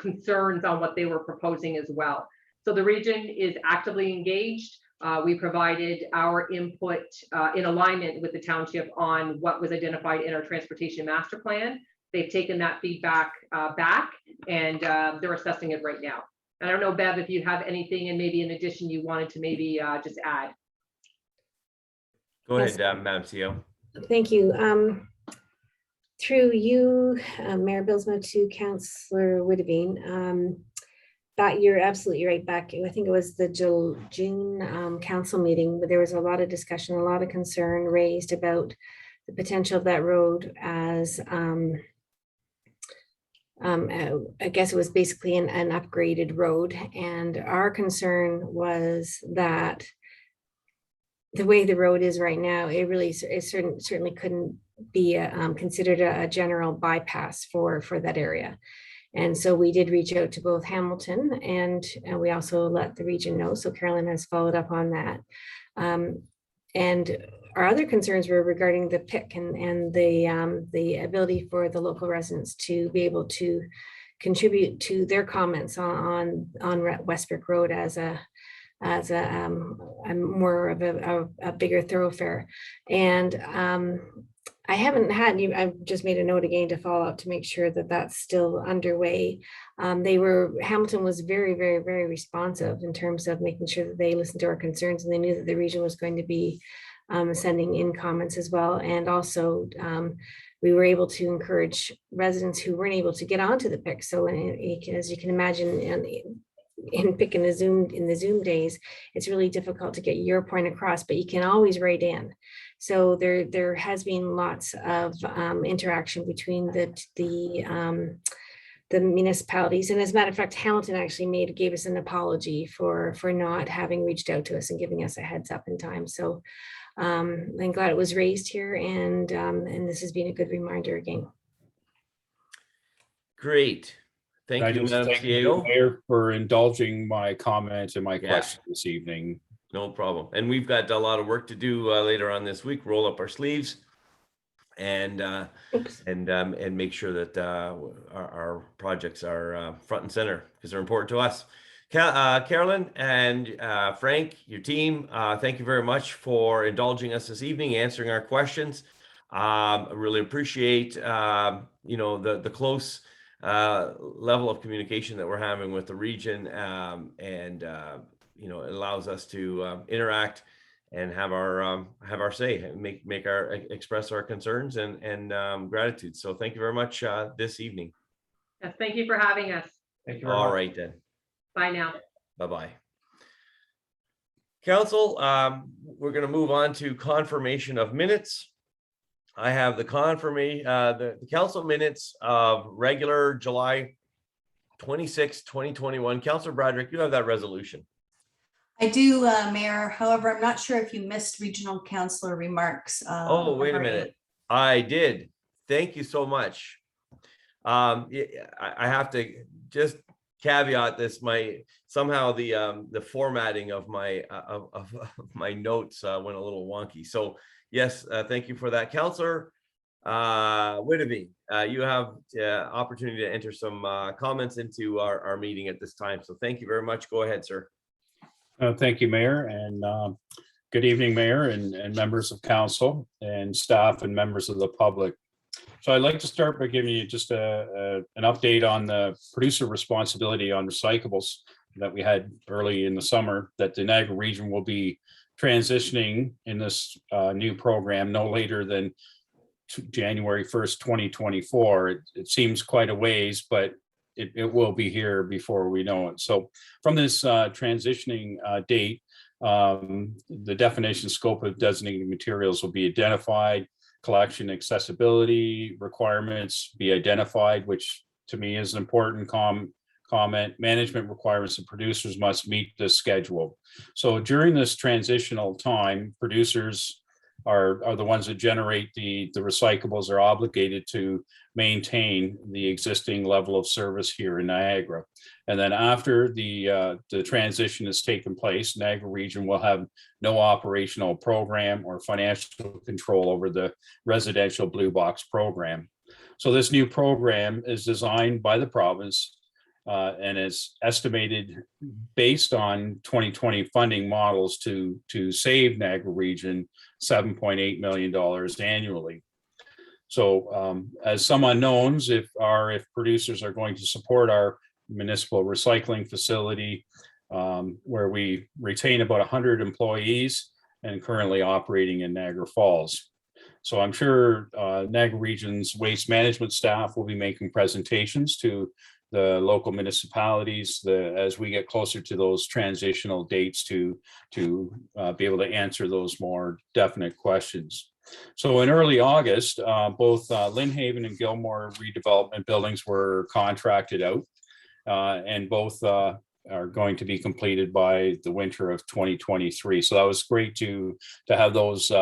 concerns on what they were proposing as well. So the region is actively engaged. We provided our input in alignment with the township on what was identified in our transportation master plan. They've taken that feedback back, and they're assessing it right now. And I don't know, Bev, if you have anything, and maybe in addition you wanted to maybe just add. Go Yes. ahead, Madam CEO. Thank you. Through you, Mayor Bilsma, to Councillor Witteveen, that you're absolutely right. Back, I think it was the June council meeting, where there was a lot of discussion, a lot of concern raised about the potential of that road as I guess it was basically an upgraded road. And our concern was that the way the road is right now, it certainly couldn't be considered a general bypass for that area. And so we did reach out to both Hamilton and we also let the region know. So Carolyn has followed up on that. And our other concerns were regarding the PIC and the ability for the local residents to be able to contribute to their comments on Westbrook Road as a more of a bigger thoroughfare. And I haven't had, I've just made a note again to follow up to make sure that that's still underway. Hamilton was very, very, very responsive in terms of making sure that they listened to our concerns, and they knew that the region was going to be sending in comments as well. And also we were able to encourage residents who weren't able to get onto the PIC. So as you can imagine, in PIC in the Zoom days, it's really difficult to get your point across, but you can always write in. So there has been lots of interaction between the municipalities. And as a matter of fact, Hamilton actually gave us an apology for not having reached out to us and giving us a heads up in time. So I'm glad it was raised here, and this has been a good reminder again. Great. Thank you, Madam CEO. Mayor, for indulging my comments and my questions this evening. No problem. And we've got a lot of work to do later on this week. Roll up our sleeves and make sure that our projects are front and center, because they're important to us. Carolyn and Frank, your team, thank you very much for indulging us this evening, answering our questions. I really appreciate the close level of communication that we're having with the region, and you know, it allows us to interact and have our say, make our express our concerns and gratitude. So thank you very much this evening. Yes, thank you for having us. Thank you very All much. right then. Bye now. Bye-bye. Council, we're going to move on to confirmation of minutes. I have the confirmation, the council minutes of regular July 26, 2021. Councilor Broderick, you have that resolution. I do, Mayor. However, I'm not sure if you missed regional councillor remarks. Oh, wait a minute. I did. Thank you so much. Yeah, I have to just caveat this. Somehow the formatting of my my notes went a little wonky. So yes, thank you for that, Councillor Whitby. You have opportunity to enter some comments into our meeting at this time. So thank you very much. Go ahead, sir. Thank you, Mayor, and good evening, Mayor and members of council and staff and members of the public. So I'd like to start by giving you just an update on the producer responsibility on recyclables that we had early in the summer, that the Niagara region will be transitioning in this new program no later than January 1st, 2024. It seems quite a ways, but it will be here before we know it. So from this transitioning date, the definition scope of designated materials will be identified, collection accessibility requirements be identified, which to me is an important comment. Management requirements of producers must meet this schedule. So during this transitional time, producers are the ones that generate the recyclables, are obligated to maintain the existing level of service here in Niagara. And then after the transition has taken place, Niagara region will have no operational program or financial control over the residential blue box program. So this new program is designed by the province and is estimated based on 2020 funding models to save Niagara region $7.8 million annually. So as some unknowns, if producers are going to support our municipal recycling facility, where we retain about 100 employees and currently operating in Niagara Falls. So I'm sure Niagara region's waste management staff will be making presentations to the local municipalities as we get closer to those transitional dates to be able to answer those more definite questions. So in early August, both Lynnhaven and Gilmore redevelopment buildings were contracted out, and both are going to be completed by the winter of 2023. So that was great to have those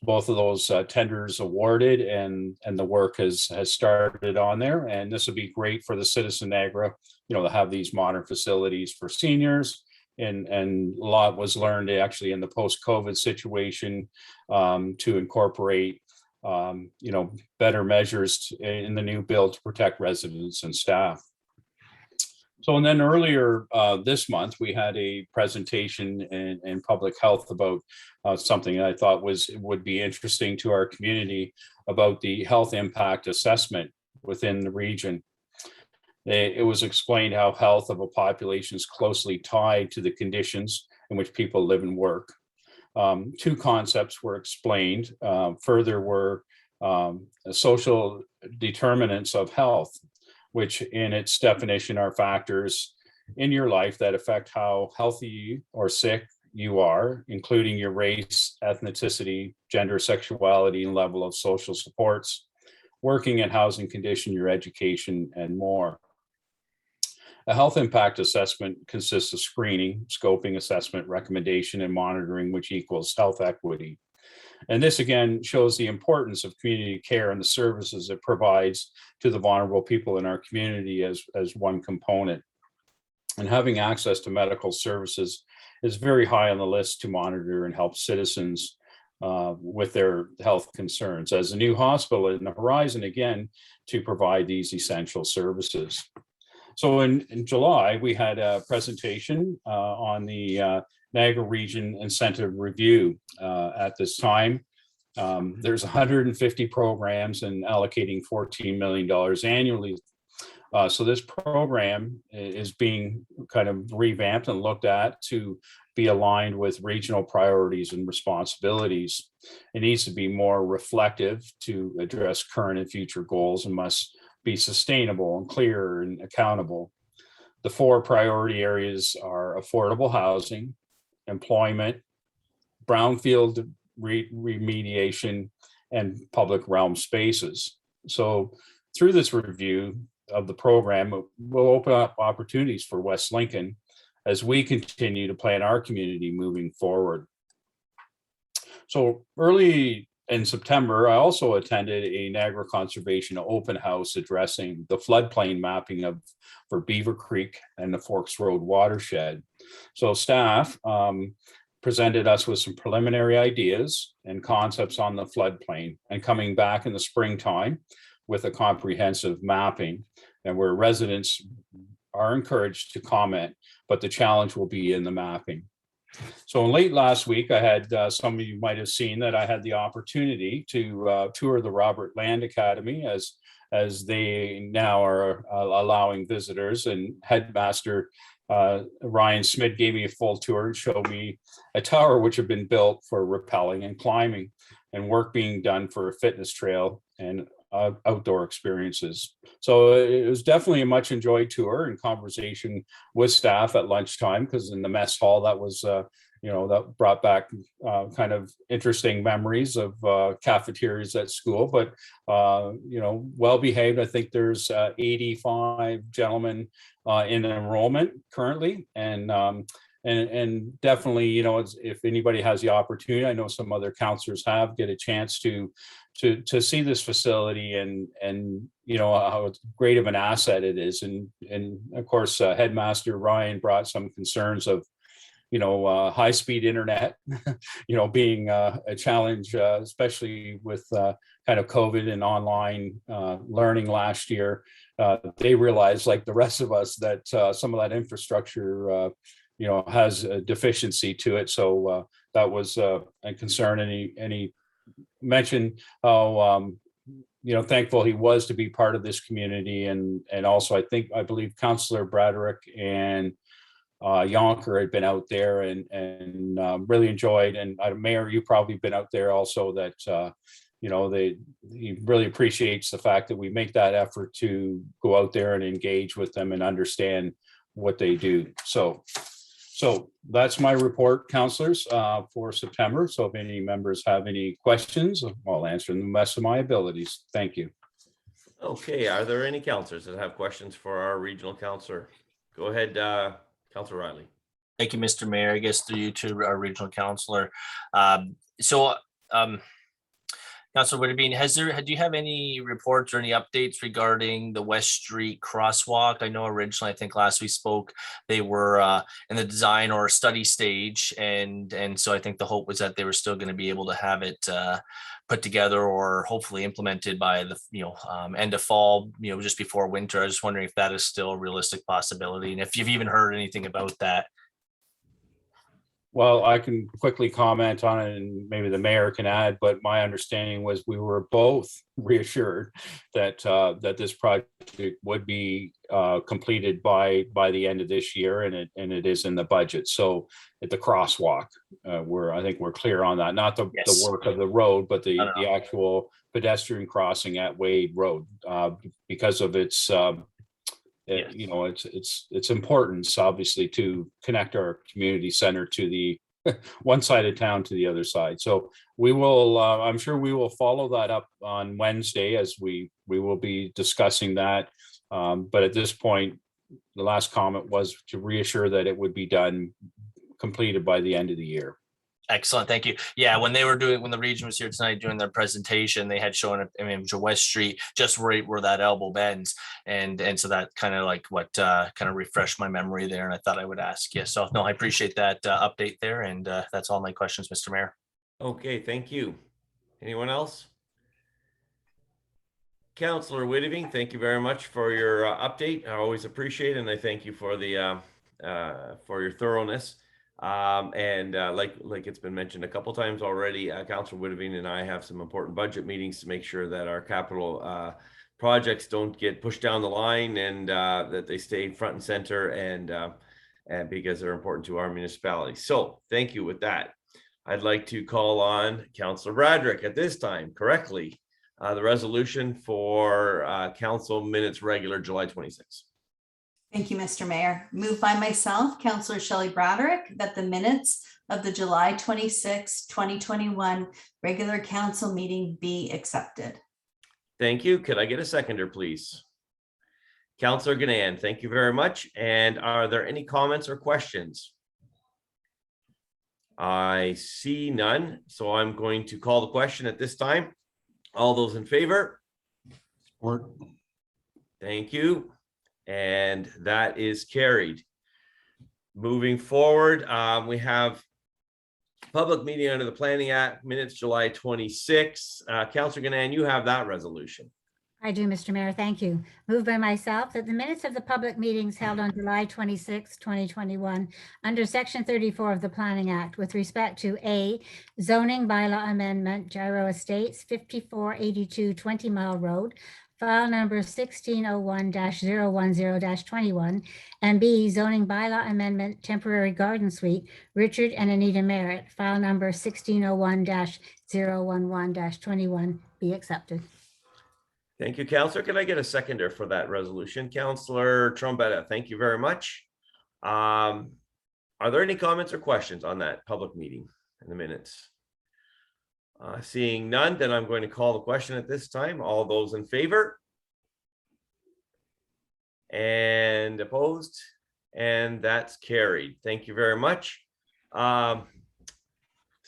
both of those tenders awarded, and the work has started on there. And this would be great for the citizen Niagara, to have these modern facilities for seniors. And a lot was learned actually in the post-COVID situation to incorporate, better measures in the new build to protect residents and staff. So, and then earlier this month, we had a presentation in public health about something I thought would be interesting to our community about the health impact assessment within the region. It was explained how health of a population is closely tied to the conditions in which people live and work. Two concepts were explained. Further were social determinants of health, which in its definition are factors in your life that affect how healthy or sick you are, including your race, ethnicity, gender, sexuality, and level of social supports, working and housing condition, your education, and more. A health impact assessment consists of screening, scoping, assessment, recommendation, and monitoring, which equals health equity. And this again shows the importance of community care and the services it provides to the vulnerable people in our community as one component. And having access to medical services is very high on the list to monitor and help citizens with their health concerns, as a new hospital in the horizon again to provide these essential services. So in July, we had a presentation on the Niagara Region Incentive Review. At this time, there's 150 programs and allocating $14 million annually So this program is being kind of revamped and looked at to be aligned with regional priorities and responsibilities. It needs to be more reflective to address current and future goals and must be sustainable and clear and accountable. The 4 priority areas are affordable housing, employment, brownfield remediation, and public realm spaces. So through this review of the program, we'll open up opportunities for West Lincoln as we continue to plan our community moving forward. So early in September, I also attended a Niagara Conservation open house addressing the floodplain mapping for Beaver Creek and the Forks Road watershed. So staff presented us with some preliminary ideas and concepts on the floodplain, and coming back in the springtime with a comprehensive mapping, and where residents are encouraged to comment, but the challenge will be in the mapping. So late last week, I had, some of you might have seen that I had the opportunity to tour the Robert Land Academy as they now are allowing visitors, and headmaster Ryan Smith gave me a full tour and showed me a tower which had been built for rappelling and climbing, and work being done for a fitness trail and outdoor experiences. So it was definitely a much enjoyed tour and conversation with staff at lunchtime, because in the mess hall that was that brought back kind of interesting memories of cafeterias at school, but well behaved. I think there's 85 gentlemen in enrollment currently, and definitely, if anybody has the opportunity, I know some other counselors have, get a chance to see this facility and how great of an asset it is. And of course, headmaster Ryan brought some concerns of high-speed internet, being a challenge, especially with kind of COVID and online learning last year. They realized, like the rest of us, that some of that infrastructure has a deficiency to it. So that was a concern. And he mentioned how thankful he was to be part of this community, and also I believe Councillor Braderick and Yonge had been out there and really enjoyed. And Mayor, you probably been out there also, that he really appreciates the fact that we make that effort to go out there and engage with them and understand what they do. So that's my report, councillors, for September. So if any members have any questions, I'll answer them the best of my abilities. Thank you. Okay, are there any councillors that have questions for our regional councillor? Go ahead, Councillor Riley. Thank you, Mr. Mayor. I guess through you to our regional councillor. Councillor Witterbean, do you have any reports or any updates regarding the West Street crosswalk? I know originally, I think last we spoke, they were in the design or study stage, and so I think the hope was that they were still going to be able to have it put together or hopefully implemented by the end of fall, just before winter. I was just wondering if that is still a realistic possibility, and if you've even heard anything about that. Well, I can quickly comment on it, and maybe the mayor can add, but my understanding was we were both reassured that this project would be completed by the end of this year, and it is in the budget. So at the crosswalk, I think we're clear on that, not the work of the road, but the actual pedestrian crossing at Wade Road, because of its its importance, obviously, to connect our community center to the one side of town to the other side. So we will, I'm sure we will follow that up on Wednesday, as we will be discussing that. But at this point, the last comment was to reassure that it would be completed by the end of the year. Excellent, thank you. Yeah, when the region was here tonight doing their presentation, they had shown an image of West Street just right where that elbow bends, and so that kind of like what kind of refreshed my memory there, and I thought I would ask you. So no, I appreciate that update there, and that's all my questions, Mr. Mayor. Okay, thank you. Anyone else? Councillor Witterbean, thank you very much for your update. I always appreciate it, and I thank you for the for your thoroughness. Like it's been mentioned a couple times already, Councillor Witterbean and I have some important budget meetings to make sure that our capital projects don't get pushed down the line, and that they stay front and center, and because they're important to our municipality. So thank you with that. I'd like to call on Councillor Bradrick at this time correctly, the resolution for council minutes regular July 26th. Thank you, Mr. Mayor. Moved by myself, Councillor Shelley Broderick, that the minutes of the July 26, 2021 regular council meeting be accepted. Thank you. Could I get a seconder, please? Councillor Ganand, thank you very much. And are there any comments or questions? I see none, so I'm going to call the question at this time. All those in favor? Support. Thank you. And that is carried. Moving forward, we have public meeting under the Planning Act minutes, July 26. Councillor Ganand, you have that resolution. I do, Mr. Mayor. Thank you. Moved by myself that the minutes of the public meetings held on July 26, 2021, under Section 34 of the Planning Act with respect to A, zoning bylaw amendment, Gyro Estates, 5482 20 Mile Road, file number 1601-010-21, and B, zoning bylaw amendment, temporary garden suite, Richard and Anita Merritt, file number 1601-011-21, be accepted. Thank you, Councillor. Can I get a seconder for that resolution? Councillor Trombetta, thank you very much. Are there any comments or questions on that public meeting in the minutes? Seeing none, then I'm going to call the question at this time. All those in favor? And opposed? And that's carried. Thank you very much. So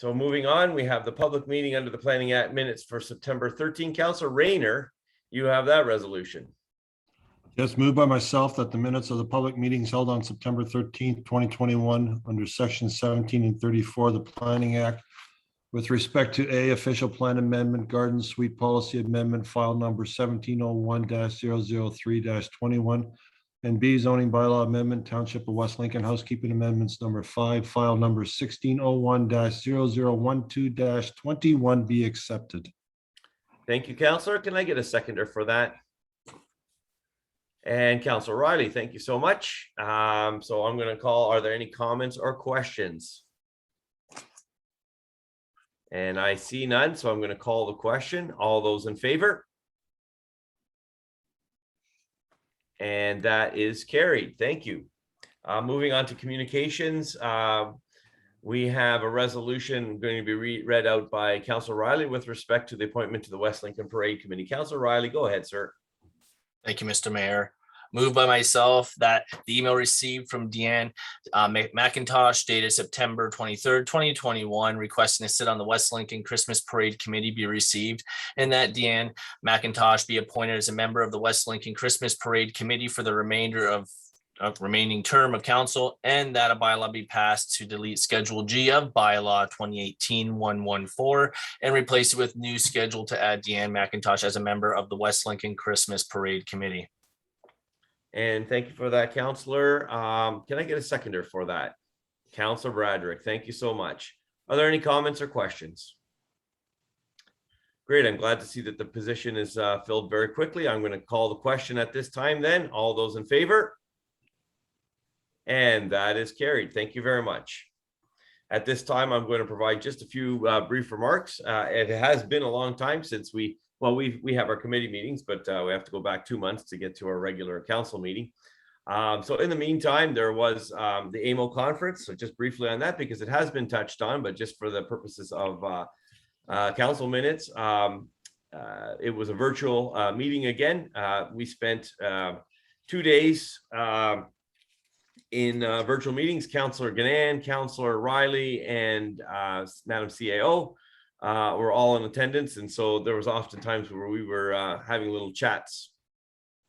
moving on, we have the public meeting under the Planning Act minutes for September 13. Councillor Rayner, you have that resolution. Yes, moved by myself that the minutes of the public meetings held on September 13th, 2021, under section 17 and 34 of the Planning Act, with respect to A, official plan amendment, garden suite policy amendment, file number 1701-003-21, and B, zoning bylaw amendment, Township of West Lincoln housekeeping amendments number 5, file number 1601-0012-21 be accepted. Thank you, Councillor. Can I get a seconder for that? And Councillor Riley, thank you so much. So I'm going to call, are there any comments or questions? And I see none, so I'm going to call the question. All those in favor? And that is carried. Thank you. Moving on to communications. We have a resolution going to be read out by Councillor Riley with respect to the appointment to the West Lincoln Parade Committee. Councillor Riley, go ahead, sir. Thank you, Mr. Mayor. Moved by myself that the email received from Deanne McIntosh dated September 23rd, 2021, requesting to sit on the West Lincoln Christmas Parade Committee be received, and that Deanne McIntosh be appointed as a member of the West Lincoln Christmas Parade Committee for the remainder of remaining term of council, and that a bylaw be passed to delete Schedule G of Bylaw 2018-114 and replace it with new schedule to add Deanne McIntosh as a member of the West Lincoln Christmas Parade Committee. And thank you for that, Councillor. Can I get a seconder for that? Councillor Bradrick, thank you so much. Are there any comments or questions? Great, I'm glad to see that the position is filled very quickly. I'm going to call the question at this time then. All those in favor? And that is carried. Thank you very much. At this time, I'm going to provide just a few brief remarks. It has been a long time since we have our committee meetings, but we have to go back 2 months to get to our regular council meeting. So in the meantime, there was the AMO conference. So just briefly on that, because it has been touched on, but just for the purposes of council minutes, it was a virtual meeting again. We spent 2 days in virtual meetings. Councillor Ganand, Councillor Riley, and Madam CAO were all in attendance. And so there was often times where we were having little chats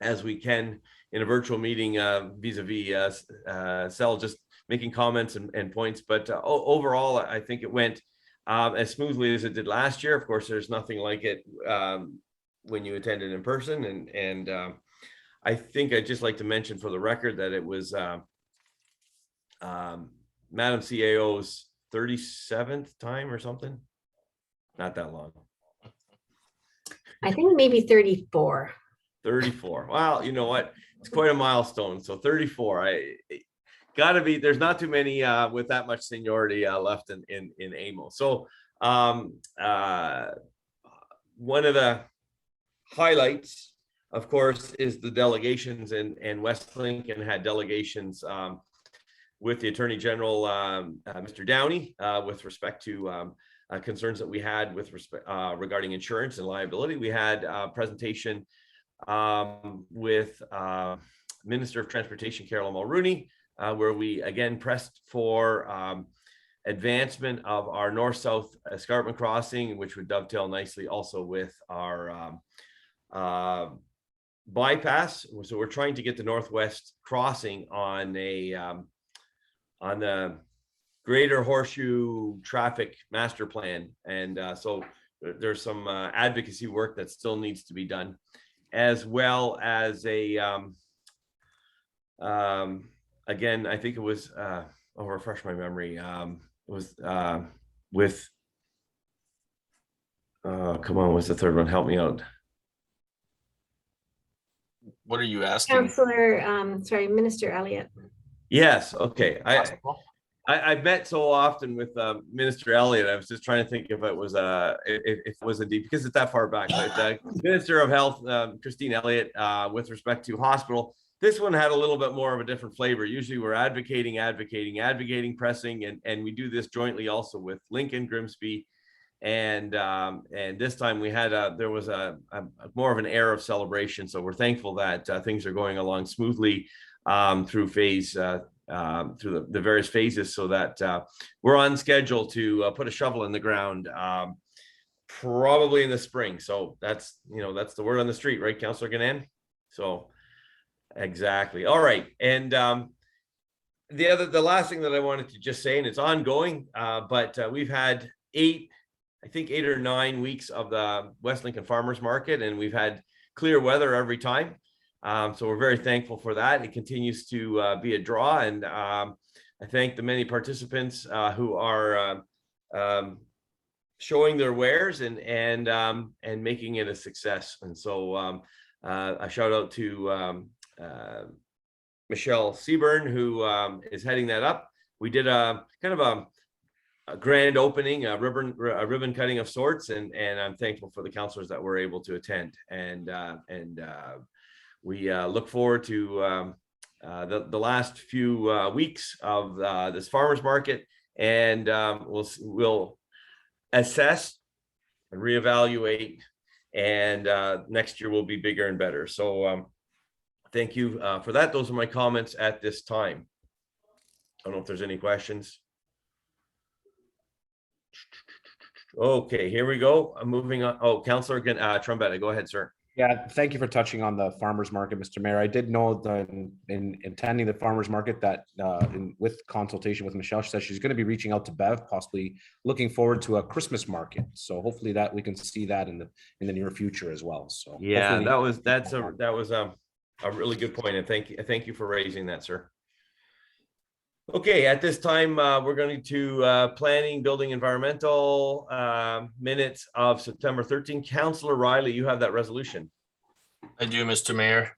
as we can in a virtual meeting vis-a-vis Cell, just making comments and points. But overall, I think it went as smoothly as it did last year. Of course, there's nothing like it when you attend it in person. And I think I'd just like to mention for the record that it was Madam CAO's 37th time or something. Not that long. I think maybe 34. 34. Wow, you know what? It's quite a milestone. So 34. Gotta be, there's not too many with that much seniority left in AMO. So one of the highlights, of course, is the delegations, and West Lincoln had delegations with the Attorney General, Mr. Downey, with respect to concerns that we had with respect regarding insurance and liability. We had a presentation with Minister of Transportation Carol Mulrooney, where we again pressed for advancement of our north-south escarpment crossing, which would dovetail nicely also with our bypass. So we're trying to get the northwest crossing on the Greater Horseshoe Traffic Master Plan, and so there's some advocacy work that still needs to be done, as well as a again, I think it was I'll refresh my memory. It was with come on, what's the third one? Help me out. What are you asking? Counselor, sorry, Minister Elliott. Yes. Okay. I've met so often with Minister Elliott. I was just trying to think if it was if it was indeed, because it's that far back. But Minister of Health, Christine Elliott, with respect to hospital, this one had a little bit more of a different flavor. Usually we're advocating, pressing, and we do this jointly also with Lincoln, Grimsby, and this time we had there was a more of an air of celebration. So we're thankful that things are going along smoothly through phase through the various phases, so that we're on schedule to put a shovel in the ground probably in the spring. So that's, you know, that's the word on the street, right, Councillor Gannon? So exactly. All right. And the last thing that I wanted to just say, and it's ongoing, but we've had I think 8 or 9 weeks of the West Lincoln Farmers Market, and we've had clear weather every time. So we're very thankful for that. It continues to be a draw, and I thank the many participants who are showing their wares and making it a success. And so a shout out to Michelle Seaburn, who is heading that up. We did a kind of a grand opening, a ribbon cutting of sorts, and I'm thankful for the councillors that were able to attend. And we look forward to the last few weeks of this farmers market, and we'll assess and reevaluate, and next year will be bigger and better. So thank you for that. Those are my comments at this time. I don't know if there's any questions. Okay, here we go. I'm moving on. Oh, Councillor Trombetta, go ahead, sir. Yeah, thank you for touching on the farmers market, Mr. Mayor. I did know that in attending the farmers market that with consultation with Michelle, she said she's going to be reaching out to Bev, possibly looking forward to a Christmas market. So hopefully that we can see that in the near future as well. So yeah, that was a really good point, and thank you for raising that, sir. Okay, at this time, we're going to planning, building, environmental minutes of September 13. Councillor Riley, you have that resolution. I do, Mr. Mayor.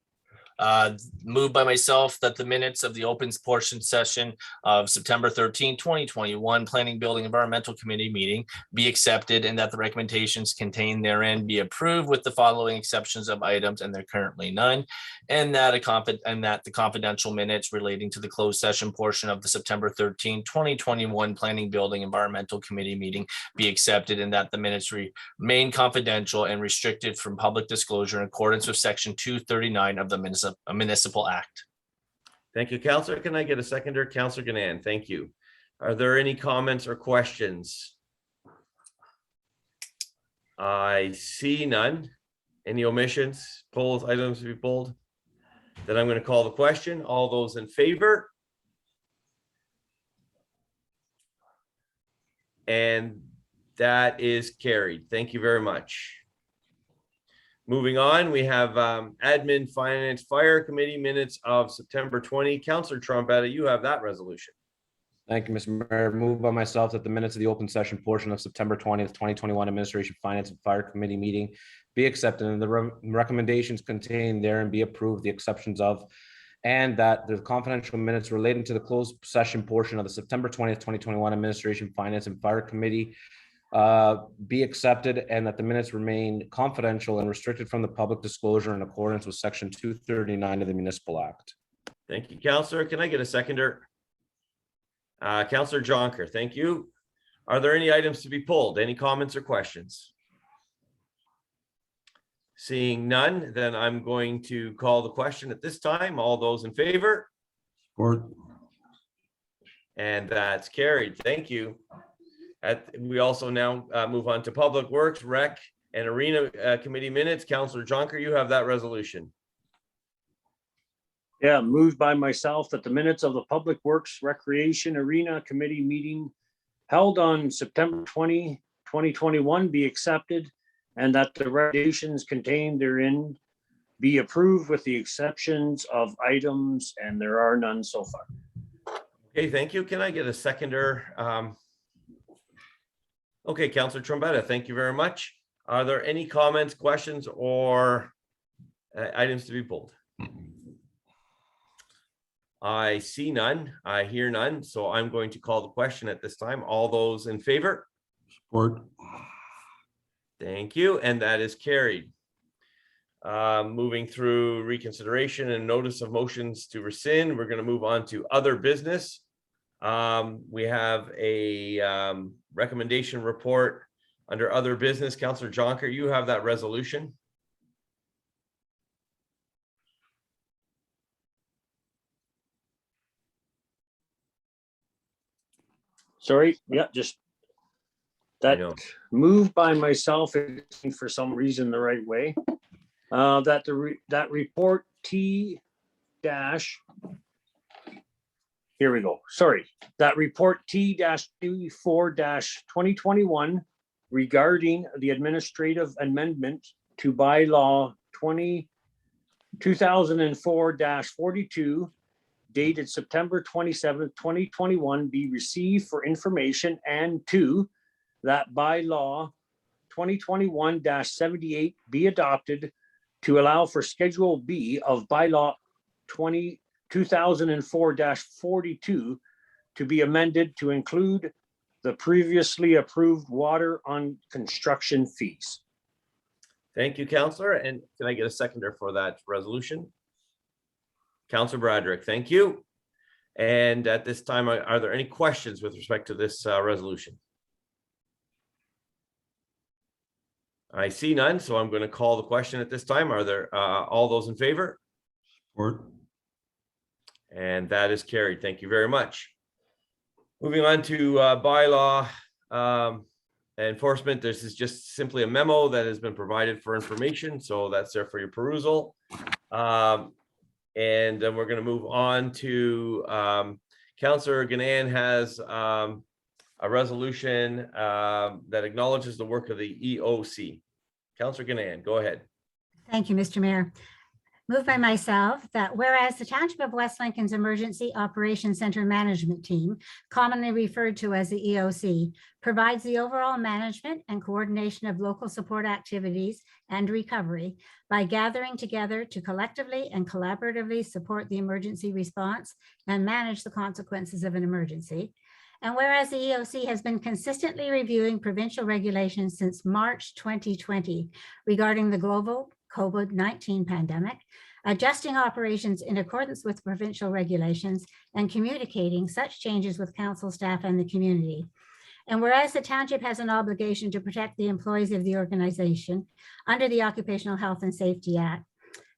Moved by myself that the minutes of the open portion session of September 13, 2021 Planning, Building, Environmental Committee meeting be accepted, and that the recommendations contained therein be approved with the following exceptions of items, and there are currently none, and that the confidential minutes relating to the closed session portion of the September 13, 2021 Planning, Building, Environmental Committee meeting be accepted, and that the minutes remain confidential and restricted from public disclosure in accordance with Section 239 of the Municipal Act. Thank you, Councillor. Can I get a seconder? Councillor Gannon, thank you. Are there any comments or questions? I see none. Any omissions, polls, items to be pulled? Then I'm going to call the question. All those in favor? And that is carried. Thank you very much. Moving on, we have Admin, Finance, Fire Committee minutes of September 20. Councillor Trombetta, you have that resolution. Thank you, Mr. Mayor. Moved by myself that the minutes of the open session portion of September 20th, 2021 Administration, Finance and Fire Committee meeting be accepted and the recommendations contained therein be approved, the exceptions of, and that the confidential minutes relating to the closed session portion of the September 20th, 2021 Administration, Finance and Fire Committee be accepted, and that the minutes remain confidential and restricted from the public disclosure in accordance with Section 239 of the Municipal Act. Thank you, Counselor. Can I get a seconder? Counselor Jonker, thank you. Are there any items to be pulled? Any comments or questions? Seeing none, then I'm going to call the question at this time. All those in favor? Support. And that's carried. Thank you. We also now move on to Public Works, Rec, and Arena Committee minutes. Counselor Jonker, you have that resolution. Yeah, moved by myself that the minutes of the Public Works Recreation Arena Committee meeting held on September 20, 2021 be accepted, and that the recommendations contained therein be approved with the exceptions of items, and there are none so far. Okay, thank you. Can I get a seconder? Okay, Counselor Trombetta, thank you very much. Are there any comments, questions, or items to be pulled? I see none. I hear none. So I'm going to call the question at this time. All those in favor? Support. Thank you. And that is carried. Moving through reconsideration and notice of motions to rescind, we're going to move on to other business. We have a recommendation report under other business. Counselor Jonker, you have that resolution. Sorry, yeah, just I that know. moved by myself for some reason the right way. That report T dash. Here we go. Sorry, that report T-24-2021 regarding the administrative amendment to bylaw 2004-42 dated September 27th, 2021 be received for information, and two, that bylaw 2021-78 be adopted to allow for Schedule B of bylaw 2004-42 to be amended to include the previously approved water on construction fees. Thank you, Counselor. And can I get a seconder for that resolution? Counselor Broderick, thank you. And at this time, are there any questions with respect to this resolution? I see none, so I'm going to call the question at this time. Are there all those in favor? Support. And that is carried. Thank you very much. Moving on to bylaw enforcement. This is just simply a memo that has been provided for information, so that's there for your perusal. And then we're going to move on to Councillor Ganan has a resolution that acknowledges the work of the EOC. Councillor Ganan, go ahead. Thank you, Mr. Mayor. Moved by myself that whereas the Township of West Lincoln's Emergency Operations Center Management Team, commonly referred to as the EOC, provides the overall management and coordination of local support activities and recovery by gathering together to collectively and collaboratively support the emergency response and manage the consequences of an emergency. And whereas the EOC has been consistently reviewing provincial regulations since March 2020 regarding the global COVID-19 pandemic, adjusting operations in accordance with provincial regulations and communicating such changes with council staff and the community. And whereas the township has an obligation to protect the employees of the organization under the Occupational Health and Safety Act,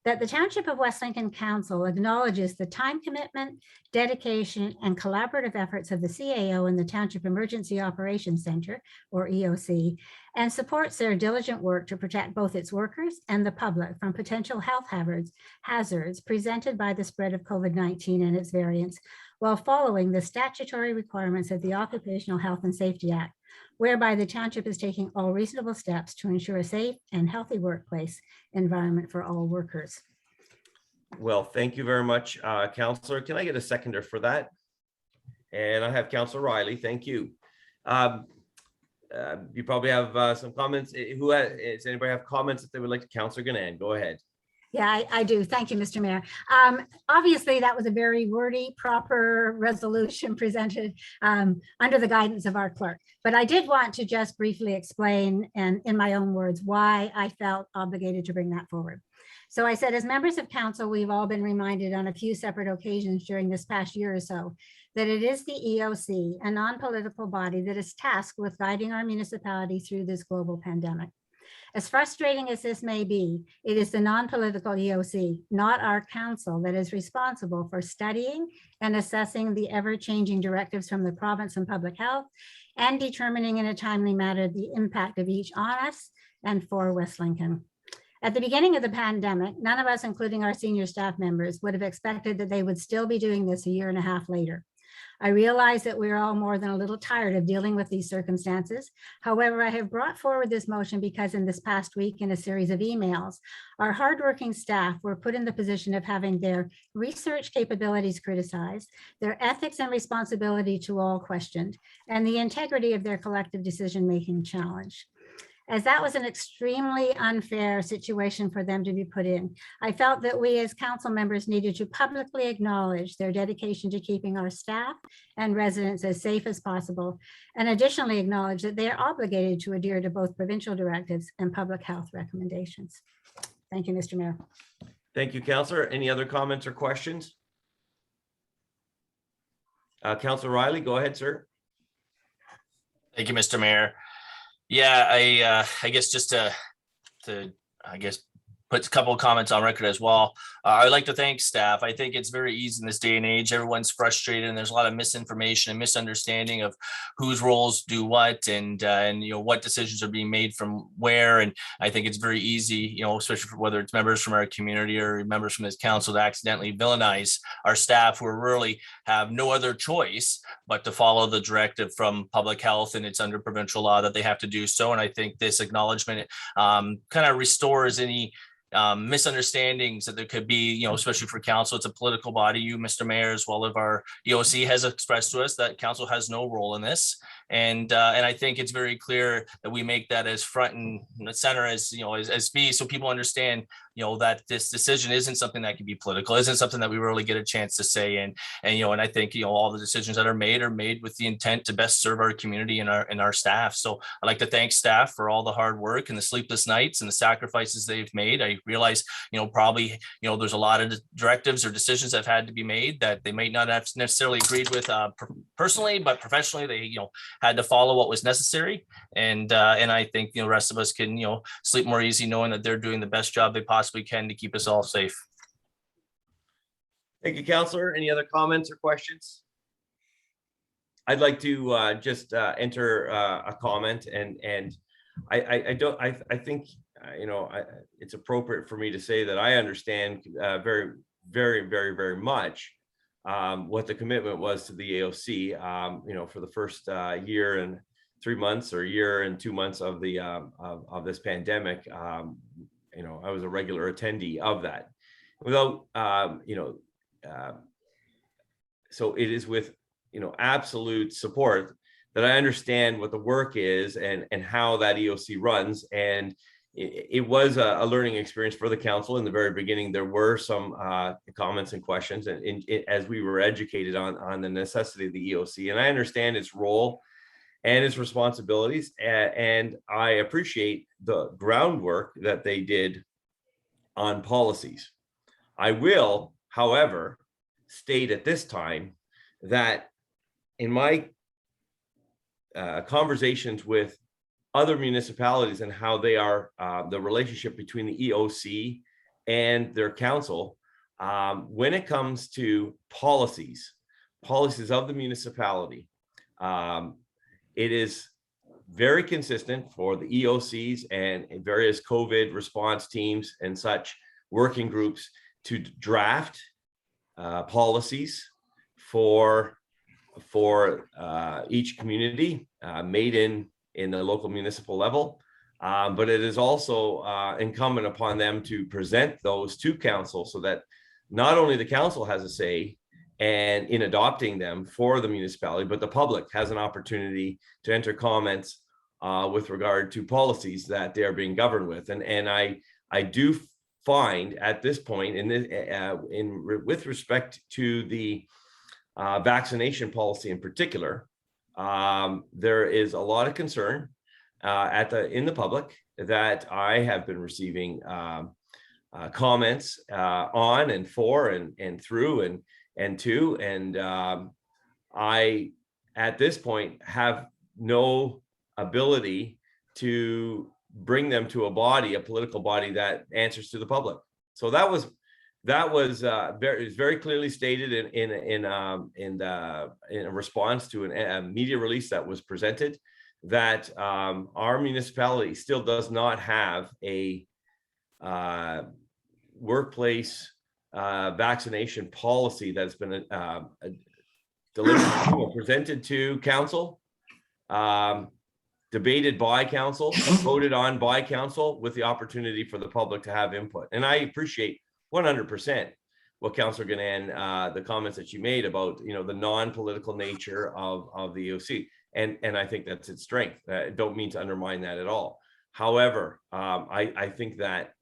that the Township of West Lincoln Council acknowledges the time commitment, dedication, and collaborative efforts of the CAO and the Township Emergency Operations Center, or EOC, and supports their diligent work to protect both its workers and the public from potential health hazards presented by the spread of COVID-19 and its variants, while following the statutory requirements of the Occupational Health and Safety Act, whereby the township is taking all reasonable steps to ensure a safe and healthy workplace environment for all workers. Well, thank you very much, Councillor. Can I get a seconder for that? And I have Councillor Riley. Thank you. You probably have some comments. Does anybody have comments that they would like to? Councillor Gannon, go ahead. Yeah, I do. Thank you, Mr. Mayor. Obviously, that was a very wordy, proper resolution presented under the guidance of our clerk. But I did want to just briefly explain, and in my own words, why I felt obligated to bring that forward. So I said, as members of council, we've all been reminded on a few separate occasions during this past year or so that it is the EOC, a non-political body that is tasked with guiding our municipality through this global pandemic. As frustrating as this may be, it is the non-political EOC, not our council, that is responsible for studying and assessing the ever-changing directives from the province and public health and determining in a timely manner the impact of each on us and for West Lincoln. At the beginning of the pandemic, none of us, including our senior staff members, would have expected that they would still be doing this a year and a half later. I realize that we're all more than a little tired of dealing with these circumstances. However, I have brought forward this motion because in this past week, in a series of emails, our hardworking staff were put in the position of having their research capabilities criticized, their ethics and responsibility to all questioned, and the integrity of their collective decision-making challenged. As that was an extremely unfair situation for them to be put in, I felt that we as council members needed to publicly acknowledge their dedication to keeping our staff and residents as safe as possible, and additionally acknowledge that they are obligated to adhere to both provincial directives and public health recommendations. Thank you, Mr. Mayor. Thank you, Councillor. Any other comments or questions? Councillor Riley, go ahead, sir. Thank you, Mr. Mayor. Yeah, I guess just to I guess put a couple of comments on record as well. I'd like to thank staff. I think it's very easy in this day and age. Everyone's frustrated and there's a lot of misinformation and misunderstanding of whose roles do what and you know what decisions are being made from where. And I think it's very easy, you know, especially for whether it's members from our community or members from this council to accidentally villainize our staff who really have no other choice but to follow the directive from public health, and it's under provincial law that they have to do so. And I think this acknowledgement kind of restores any misunderstandings that there could be, you know, especially for council. It's a political body. You, Mr. Mayor, as well as our EOC has expressed to us that council has no role in this. And I think it's very clear that we make that as front and center as, you know, as be, so people understand, you know, that this decision isn't something that can be political, isn't something that we really get a chance to say. And you know, and I think, you know, all the decisions that are made with the intent to best serve our community and our staff. So I'd like to thank staff for all the hard work and the sleepless nights and the sacrifices they've made. I realize, you know, probably, you know, there's a lot of directives or decisions that have had to be made that they might not have necessarily agreed with personally, but professionally, they, you know, had to follow what was necessary. And I think, you know, the rest of us can, you know, sleep more easy knowing that they're doing the best job they possibly can to keep us all safe. Thank you, Councillor. Any other comments or questions? I'd like to just enter a comment, and I think you know, it's appropriate for me to say that I understand very much what the commitment was to the AOC. You know, for the first year and 3 months or year and 2 months of the of this pandemic, you know, I was a regular attendee of that. Without you know, so it is with, you know, absolute support that I understand what the work is and how that EOC runs. And it was a learning experience for the council. In the very beginning, there were some comments and questions, and as we were educated on the necessity of the EOC, and I understand its role and its responsibilities, and I appreciate the groundwork that they did on policies. I will, however, state at this time that in my conversations with other municipalities and how they are, the relationship between the EOC and their council, when it comes to policies of the municipality, it is very consistent for the EOCs and various COVID response teams and such working groups to draft policies for each community, made in the local municipal level, but it is also incumbent upon them to present those to council so that not only the council has a say and in adopting them for the municipality, but the public has an opportunity to enter comments with regard to policies that they're being governed with. And I do find at this point with respect to the vaccination policy in particular, there is a lot of concern in the public that I have been receiving comments on and for and through and to, and I at this point have no ability to bring them to a political body that answers to the public. So that was very clearly stated in a response to a media release that was presented, that our municipality still does not have a workplace vaccination policy that's been delivered or presented to council, debated by council, voted on by council, with the opportunity for the public to have input. And I appreciate 100% what Councillor Ganan, the comments that you made about, the non-political nature of the EOC. And I think that's its strength. I don't mean to undermine that at all. However, I think that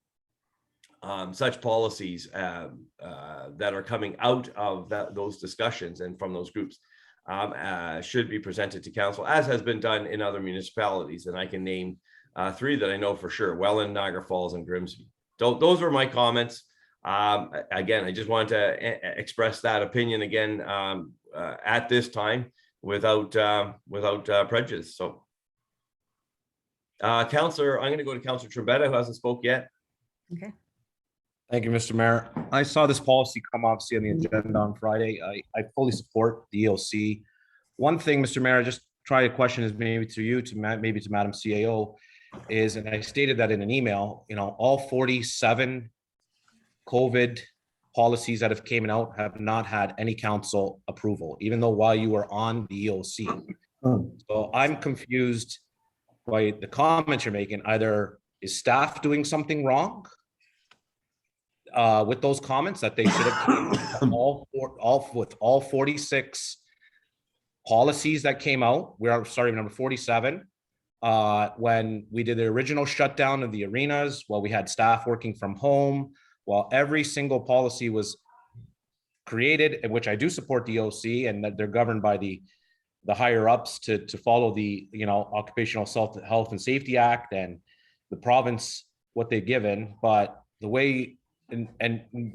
such policies that are coming out of those discussions and from those groups should be presented to council, as has been done in other municipalities. And I can name 3 that I know for sure: Welland, Niagara Falls, and Grimsby. Those were my comments. Again, I just wanted to express that opinion again at this time without prejudice. So, Councillor, I'm going to go to Councillor Trebetta, who hasn't spoke yet. Okay. Thank you, Mr. Mayor. I saw this policy come obviously on the agenda on Friday. I fully support the EOC. One thing, Mr. Mayor, I just try a question is maybe to you, maybe to Madam CAO, is, and I stated that in an email, all 47 COVID policies that have came out have not had any council approval, even though while you were on the EOC. So I'm confused by the comments you're making. Either is staff doing something wrong with those comments, that they should have came with all 46 policies that came out. We are starting number 47. When we did the original shutdown of the arenas, while we had staff working from home, while every single policy was created, in which I do support the OC, and that they're governed by the higher ups to follow the Occupational Health and Safety Act and the province what they've given. But the way, and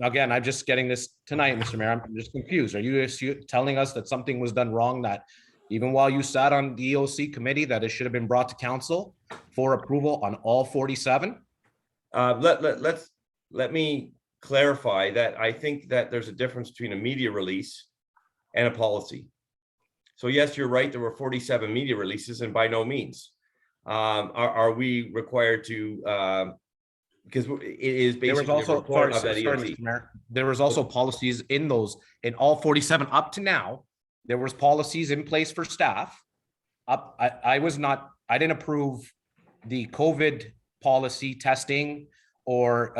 again, I'm just getting this tonight, Mr. Mayor, I'm just confused. Are you telling us that something was done wrong, that even while you sat on the EOC committee, that it should have been brought to council for approval on all 47? Let me clarify that I think that there's a difference between a media release and a policy. So yes, you're right, there were 47 media releases, and by no means are we required to, because it is basically a report of that EOC. There was also policies in all 47 up to now. There was policies in place for staff. I didn't approve the COVID policy testing or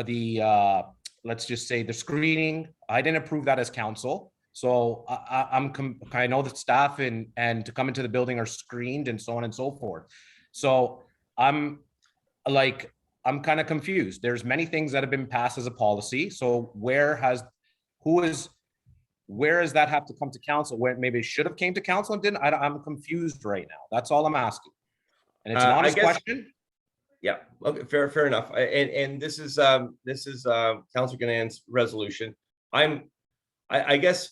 let's just say the screening. I didn't approve that as council. So I know that staff and to come into the building are screened and so on and so forth. So I'm kind of confused. There's many things that have been passed as a policy. So where does that have to come to council? Where maybe it should have came to council and didn't? I'm confused right now. That's all I'm asking. And it's an honest question. Yeah, okay, fair enough. And this is Councillor Ganan's resolution. I guess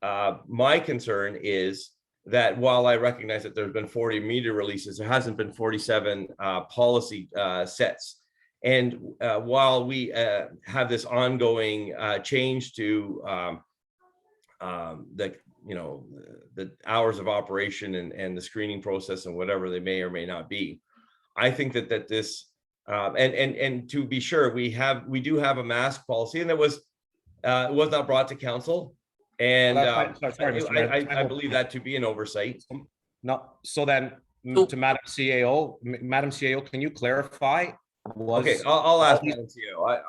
my concern is that while I recognize that there's been 40 media releases, there hasn't been 47 policy sets. And while we have this ongoing change to the hours of operation and the screening process and whatever they may or may not be, I think that this and to be sure, we do have a mask policy, and it was not brought to council, and I believe that to be an oversight. No, so then to Madam CAO, can you clarify? Okay, I'll ask Madam CAO.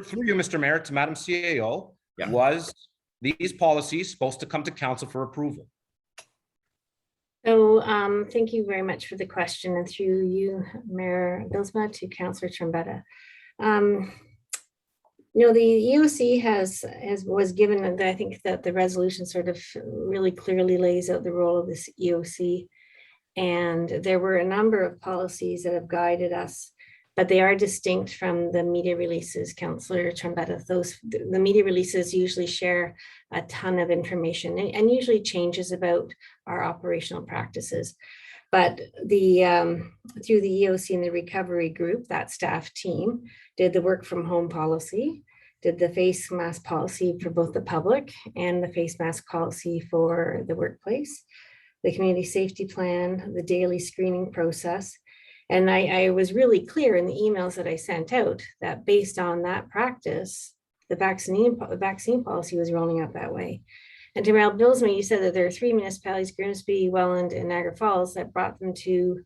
Through you, Mr. Mayor, to Madam CAO, Yeah. Was these policies supposed to come to council for approval? So thank you very much for the question, and through you, Mayor Bilsma, to Councillor Trombetta. No, the EOC was given, and I think that the resolution sort of really clearly lays out the role of this EOC. And there were a number of policies that have guided us, but they are distinct from the media releases, Councillor Trombetta. The media releases usually share a ton of information and usually changes about our operational practices. But through the EOC and the recovery group, that staff team did the work from home policy, did the face mask policy for both the public and the face mask policy for the workplace, the community safety plan, the daily screening process. And I was really clear in the emails that I sent out that based on that practice, the vaccine policy was rolling out that way. And to Mayor Bilsma, you said that there are 3 municipalities, Grimsby, Welland, and Niagara Falls, that brought them to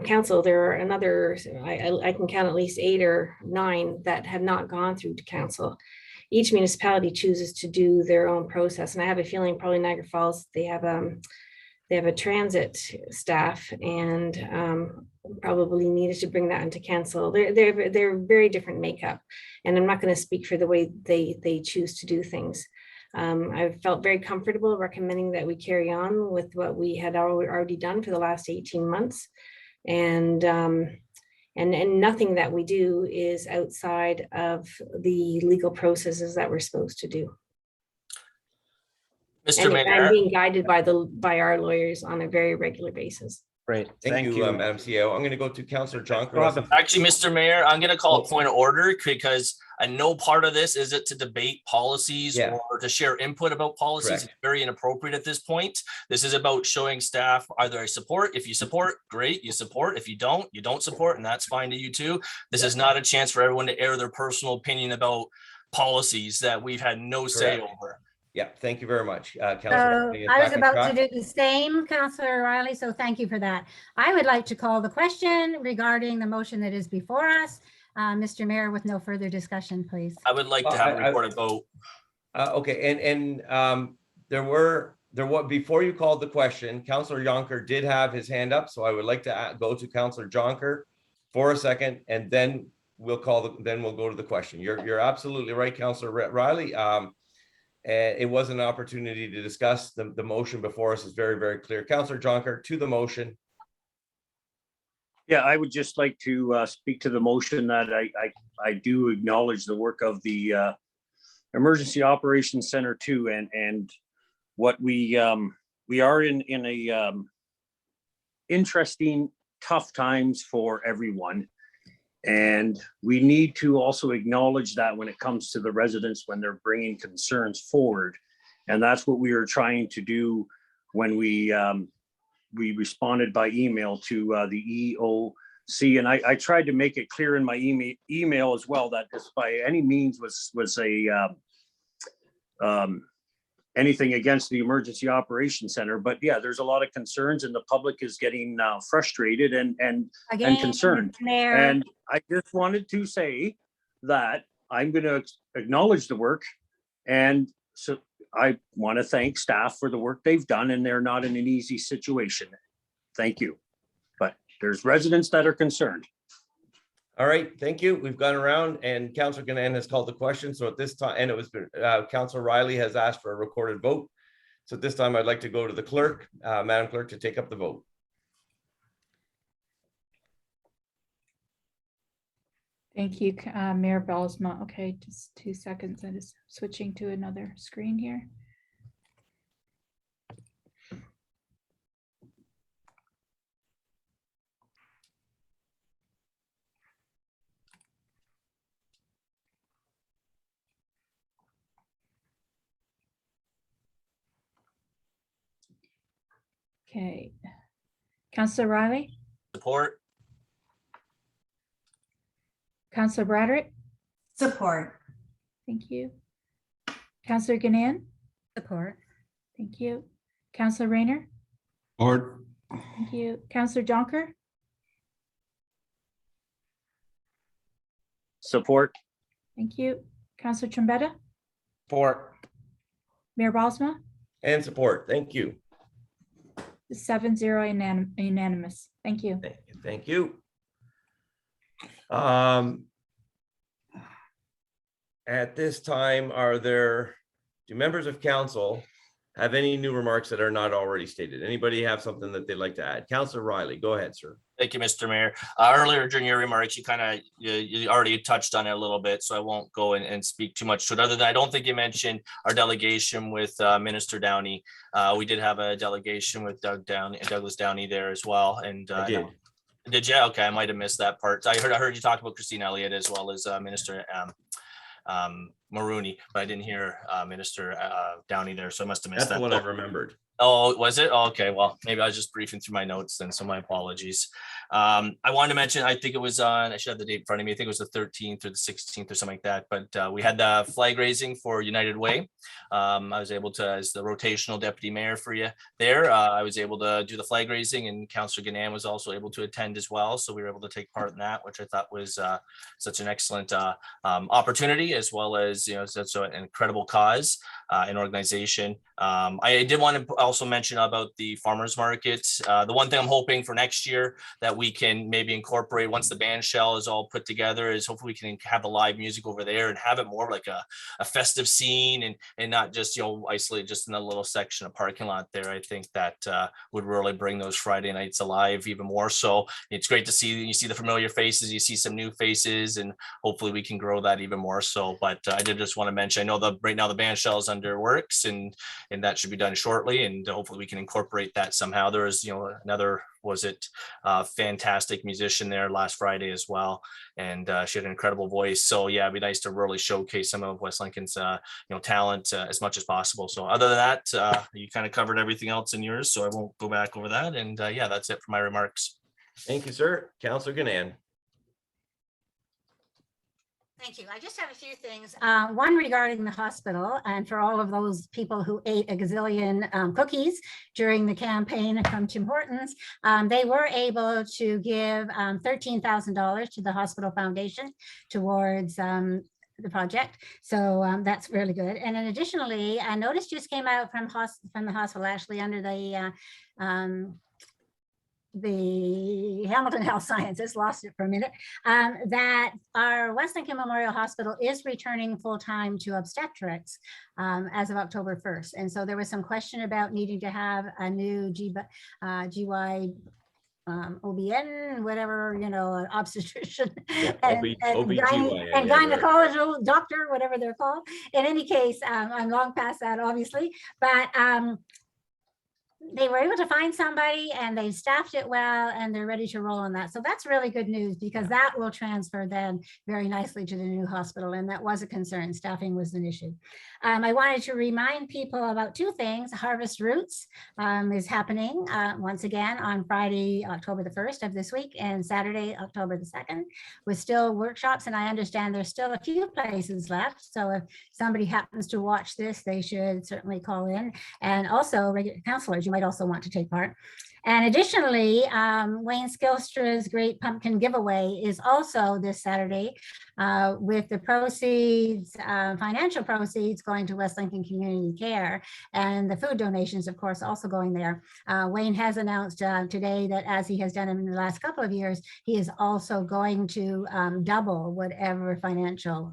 council. There are another, I can count at least 8 or 9 that have not gone through to council. Each municipality chooses to do their own process. And I have a feeling probably Niagara Falls, they have a transit staff and probably needed to bring that into council. They're very different makeup. And I'm not going to speak for the way they choose to do things. I felt very comfortable recommending that we carry on with what we had already done for the last 18 months. And nothing that we do is outside of the legal processes that we're supposed to do. Mr. And Mayor. I'm being guided by our lawyers on a very regular basis. Great. Thank you, Madam CEO. I'm going to go to Councillor Jonker. Actually, Mr. Mayor, I'm going to call a point of order because I know part of this isn't to debate policies or to share input about policies. Correct. It's very inappropriate at this point. This is about showing staff either I support. If you support, great, you support. If you don't support, and that's fine to you too. This is not a chance for everyone to air their personal opinion about policies that we've had no say over. Yeah, thank you very much. So I was about to do the same, Councillor Riley, so thank you for that. I would like to call the question regarding the motion that is before us. Mr. Mayor, with no further discussion, please. I would like to have a recorded vote. Okay, and there were before you called the question, Councillor Jonker did have his hand up, so I would like to go to Councillor Jonker for a second, and then we'll go to the question. You're absolutely right, Councillor Riley. It was an opportunity to discuss the motion before us is very, very clear. Councillor Jonker, to the motion. Yeah, I would just like to speak to the motion that I do acknowledge the work of the Emergency Operations Center too, and what we are in a interesting, tough times for everyone. And we need to also acknowledge that when it comes to the residents, when they're bringing concerns forward. And that's what we are trying to do when we responded by email to the EOC. And I tried to make it clear in my email as well that this by any means was anything against the Emergency Operations Center. But yeah, there's a lot of concerns and the public is getting frustrated and concerned. Mayor. And I just wanted to say that I'm going to acknowledge the work. And so I want to thank staff for the work they've done, and they're not in an easy situation. Thank you. But there's residents that are concerned. All right, thank you. We've gone around and Councillor Gannon has called the question. So at this time, and it was Councillor Riley has asked for a recorded vote. So at this time, I'd like to go to the clerk, Madam Clerk, to take up the vote. Thank you, Mayor Belsma. Okay, just 2 seconds. I'm just switching to another screen here. Okay. Councillor Riley, Support. Councillor Broderick, Support. thank you. Councillor Gannon, Support. thank you. Councillor Rayner, Or thank you. Councillor Jonker, Support. thank you. Councillor Trombetta, For Mayor Balsma, And support. Thank you. 7-0 unanimous. Thank you. Thank you. At this time, do members of council have any new remarks that are not already stated? Anybody have something that they'd like to add? Councillor Riley, go ahead, sir. Thank you, Mr. Mayor. Earlier during your remarks, you already touched on it a little bit, so I won't go and speak too much to it. Other than I don't think you mentioned our delegation with Minister Downey. We did have a delegation with Douglas Downey there as well. And I did. Did you? Okay, I might have missed that part. I heard you talk about Christine Elliott as well as Minister Maroney, but I didn't hear Minister Downey there, so I must have missed That's that. the one I remembered. Oh, was it? Oh, okay, well, maybe I was just briefing through my notes then, so my apologies. I wanted to mention, I think it was on, I should have the date in front of me. I think it was the 13th or the 16th or something like that, but we had the flag raising for United Way. I was able to, as the rotational deputy mayor for you there, I was able to do the flag raising, and Councillor Ganam was also able to attend as well. So we were able to take part in that, which I thought was such an excellent opportunity, as well as, such an incredible cause and organization. I did want to also mention about the farmers market. The one thing I'm hoping for next year that we can maybe incorporate once the band shell is all put together is hopefully we can have the live music over there and have it more like a festive scene and not just, isolated just in a little section of parking lot there. I think that would really bring those Friday nights alive even more. So it's great to see, you see the familiar faces, you see some new faces, and hopefully we can grow that even more so. But I did just want to mention, I know right now the band shell is under works and that should be done shortly, and hopefully we can incorporate that somehow. There was, another, fantastic musician there last Friday as well, and she had an incredible voice. So yeah, it'd be nice to really showcase some of West Lincoln's talent as much as possible. So other than that, you kind of covered everything else in yours, so I won't go back over that. And yeah, that's it for my remarks. Thank you, sir. Councillor Ganam. Thank you. I just have a few things. One regarding the hospital, and for all of those people who ate a gazillion cookies during the campaign from Tim Hortons, they were able to give $13,000 to the hospital foundation towards the project. So that's really good. And then additionally, a notice just came out from the hospital, actually under the Hamilton Health Sciences, lost it for a minute, that our West Lincoln Memorial Hospital is returning full-time to obstetrics as of October 1st. And so there was some question about needing to have a new GY OBN, whatever, obstetrician and gynecological doctor, whatever they're called. In any case, I'm long past that, obviously, but they were able to find somebody and they staffed it well and they're ready to roll on that. So that's really good news, because that will transfer then very nicely to the new hospital. And that was a concern. Staffing was an issue. I wanted to remind people about two things. Harvest Roots is happening once again on Friday, October the 1st of this week, and Saturday, October the 2nd, with still workshops. And I understand there's still a few places left. So if somebody happens to watch this, they should certainly call in. And also regular counselors, you might also want to take part. And additionally, Wayne Skilstra's Great Pumpkin Giveaway is also this Saturday with the proceeds, financial proceeds going to West Lincoln Community Care, and the food donations, of course, also going there. Wayne has announced today that, as he has done in the last couple of years, he is also going to double whatever financial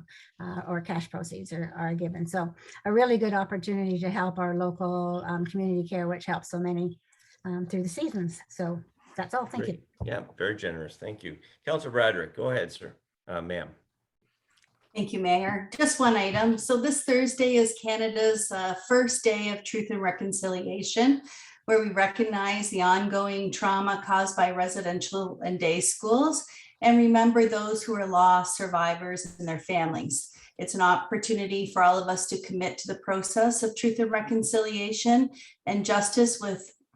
or cash proceeds are given. So a really good opportunity to help our local community care, which helps so many through the seasons. So that's all. Thank you. Yeah, very generous. Thank you. Councillor Bradrick, go ahead, sir. Ma'am. Thank you, Mayor. Just one item. So this Thursday is Canada's first day of Truth and Reconciliation, where we recognize the ongoing trauma caused by residential and day schools and remember those who are lost, survivors, and their families. It's an opportunity for all of us to commit to the process of truth and reconciliation and justice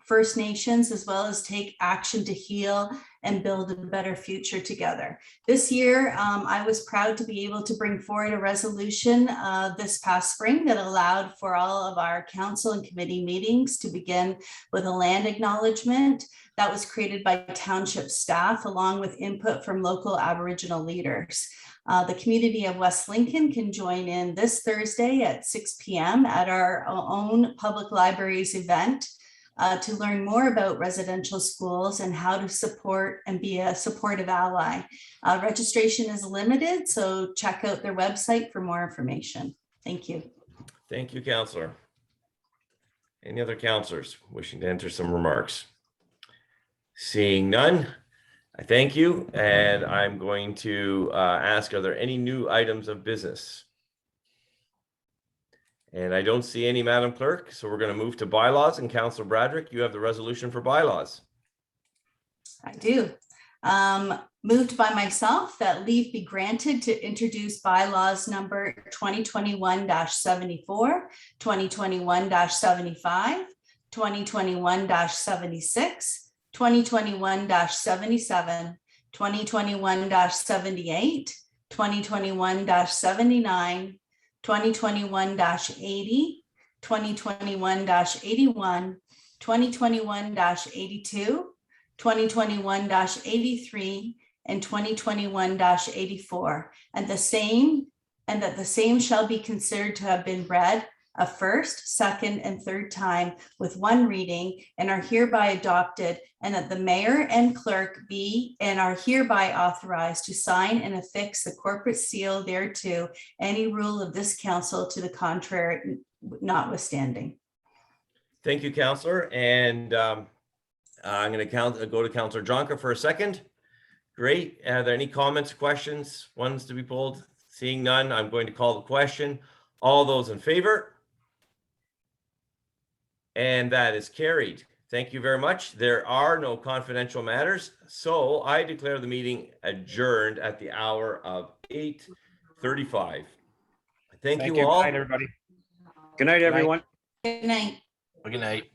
First Nations, as well as take action to heal and build a better future together. This year, I was proud to be able to bring forward a resolution this past spring that allowed for all of our council and committee meetings to begin with a land acknowledgement that was created by township staff along with input from local Aboriginal leaders. The community of West Lincoln can join in this Thursday at 6 p.m. at our own public libraries event to learn more about residential schools and how to support and be a supportive ally. Registration is limited, so check out their website for more information. Thank you. Thank you, Councillor. Any other councillors wishing to enter some remarks? Seeing none, I thank you, and I'm going to ask, are there any new items of business? And I don't see any, Madam Clerk, so we're going to move to bylaws, and Councillor Bradrick, you have the resolution for bylaws. I do. Moved by myself that leave be granted to introduce bylaws number 2021-74, 2021-75, 2021-76, 2021-77, 2021-78, 2021-79, 2021-80, 2021-81, 2021-82, 2021-83, and 2021-84, and that the same shall be considered to have been read a first, second, and third time with one reading and are hereby adopted, and that the mayor and clerk be and are hereby authorized to sign and affix the corporate seal thereto, any rule of this council to the contrary notwithstanding. Thank you, Councillor. And I'm going to go to Councillor Jonker for a second. Great. Are there any comments, questions, ones to be pulled? Seeing none, I'm going to call the question. All those in favor? And that is carried. Thank you very much. There are no confidential matters, so I declare the meeting adjourned at the hour of 8:35. Thank you all. Good night, everybody. Good night, everyone. Good night. Good night.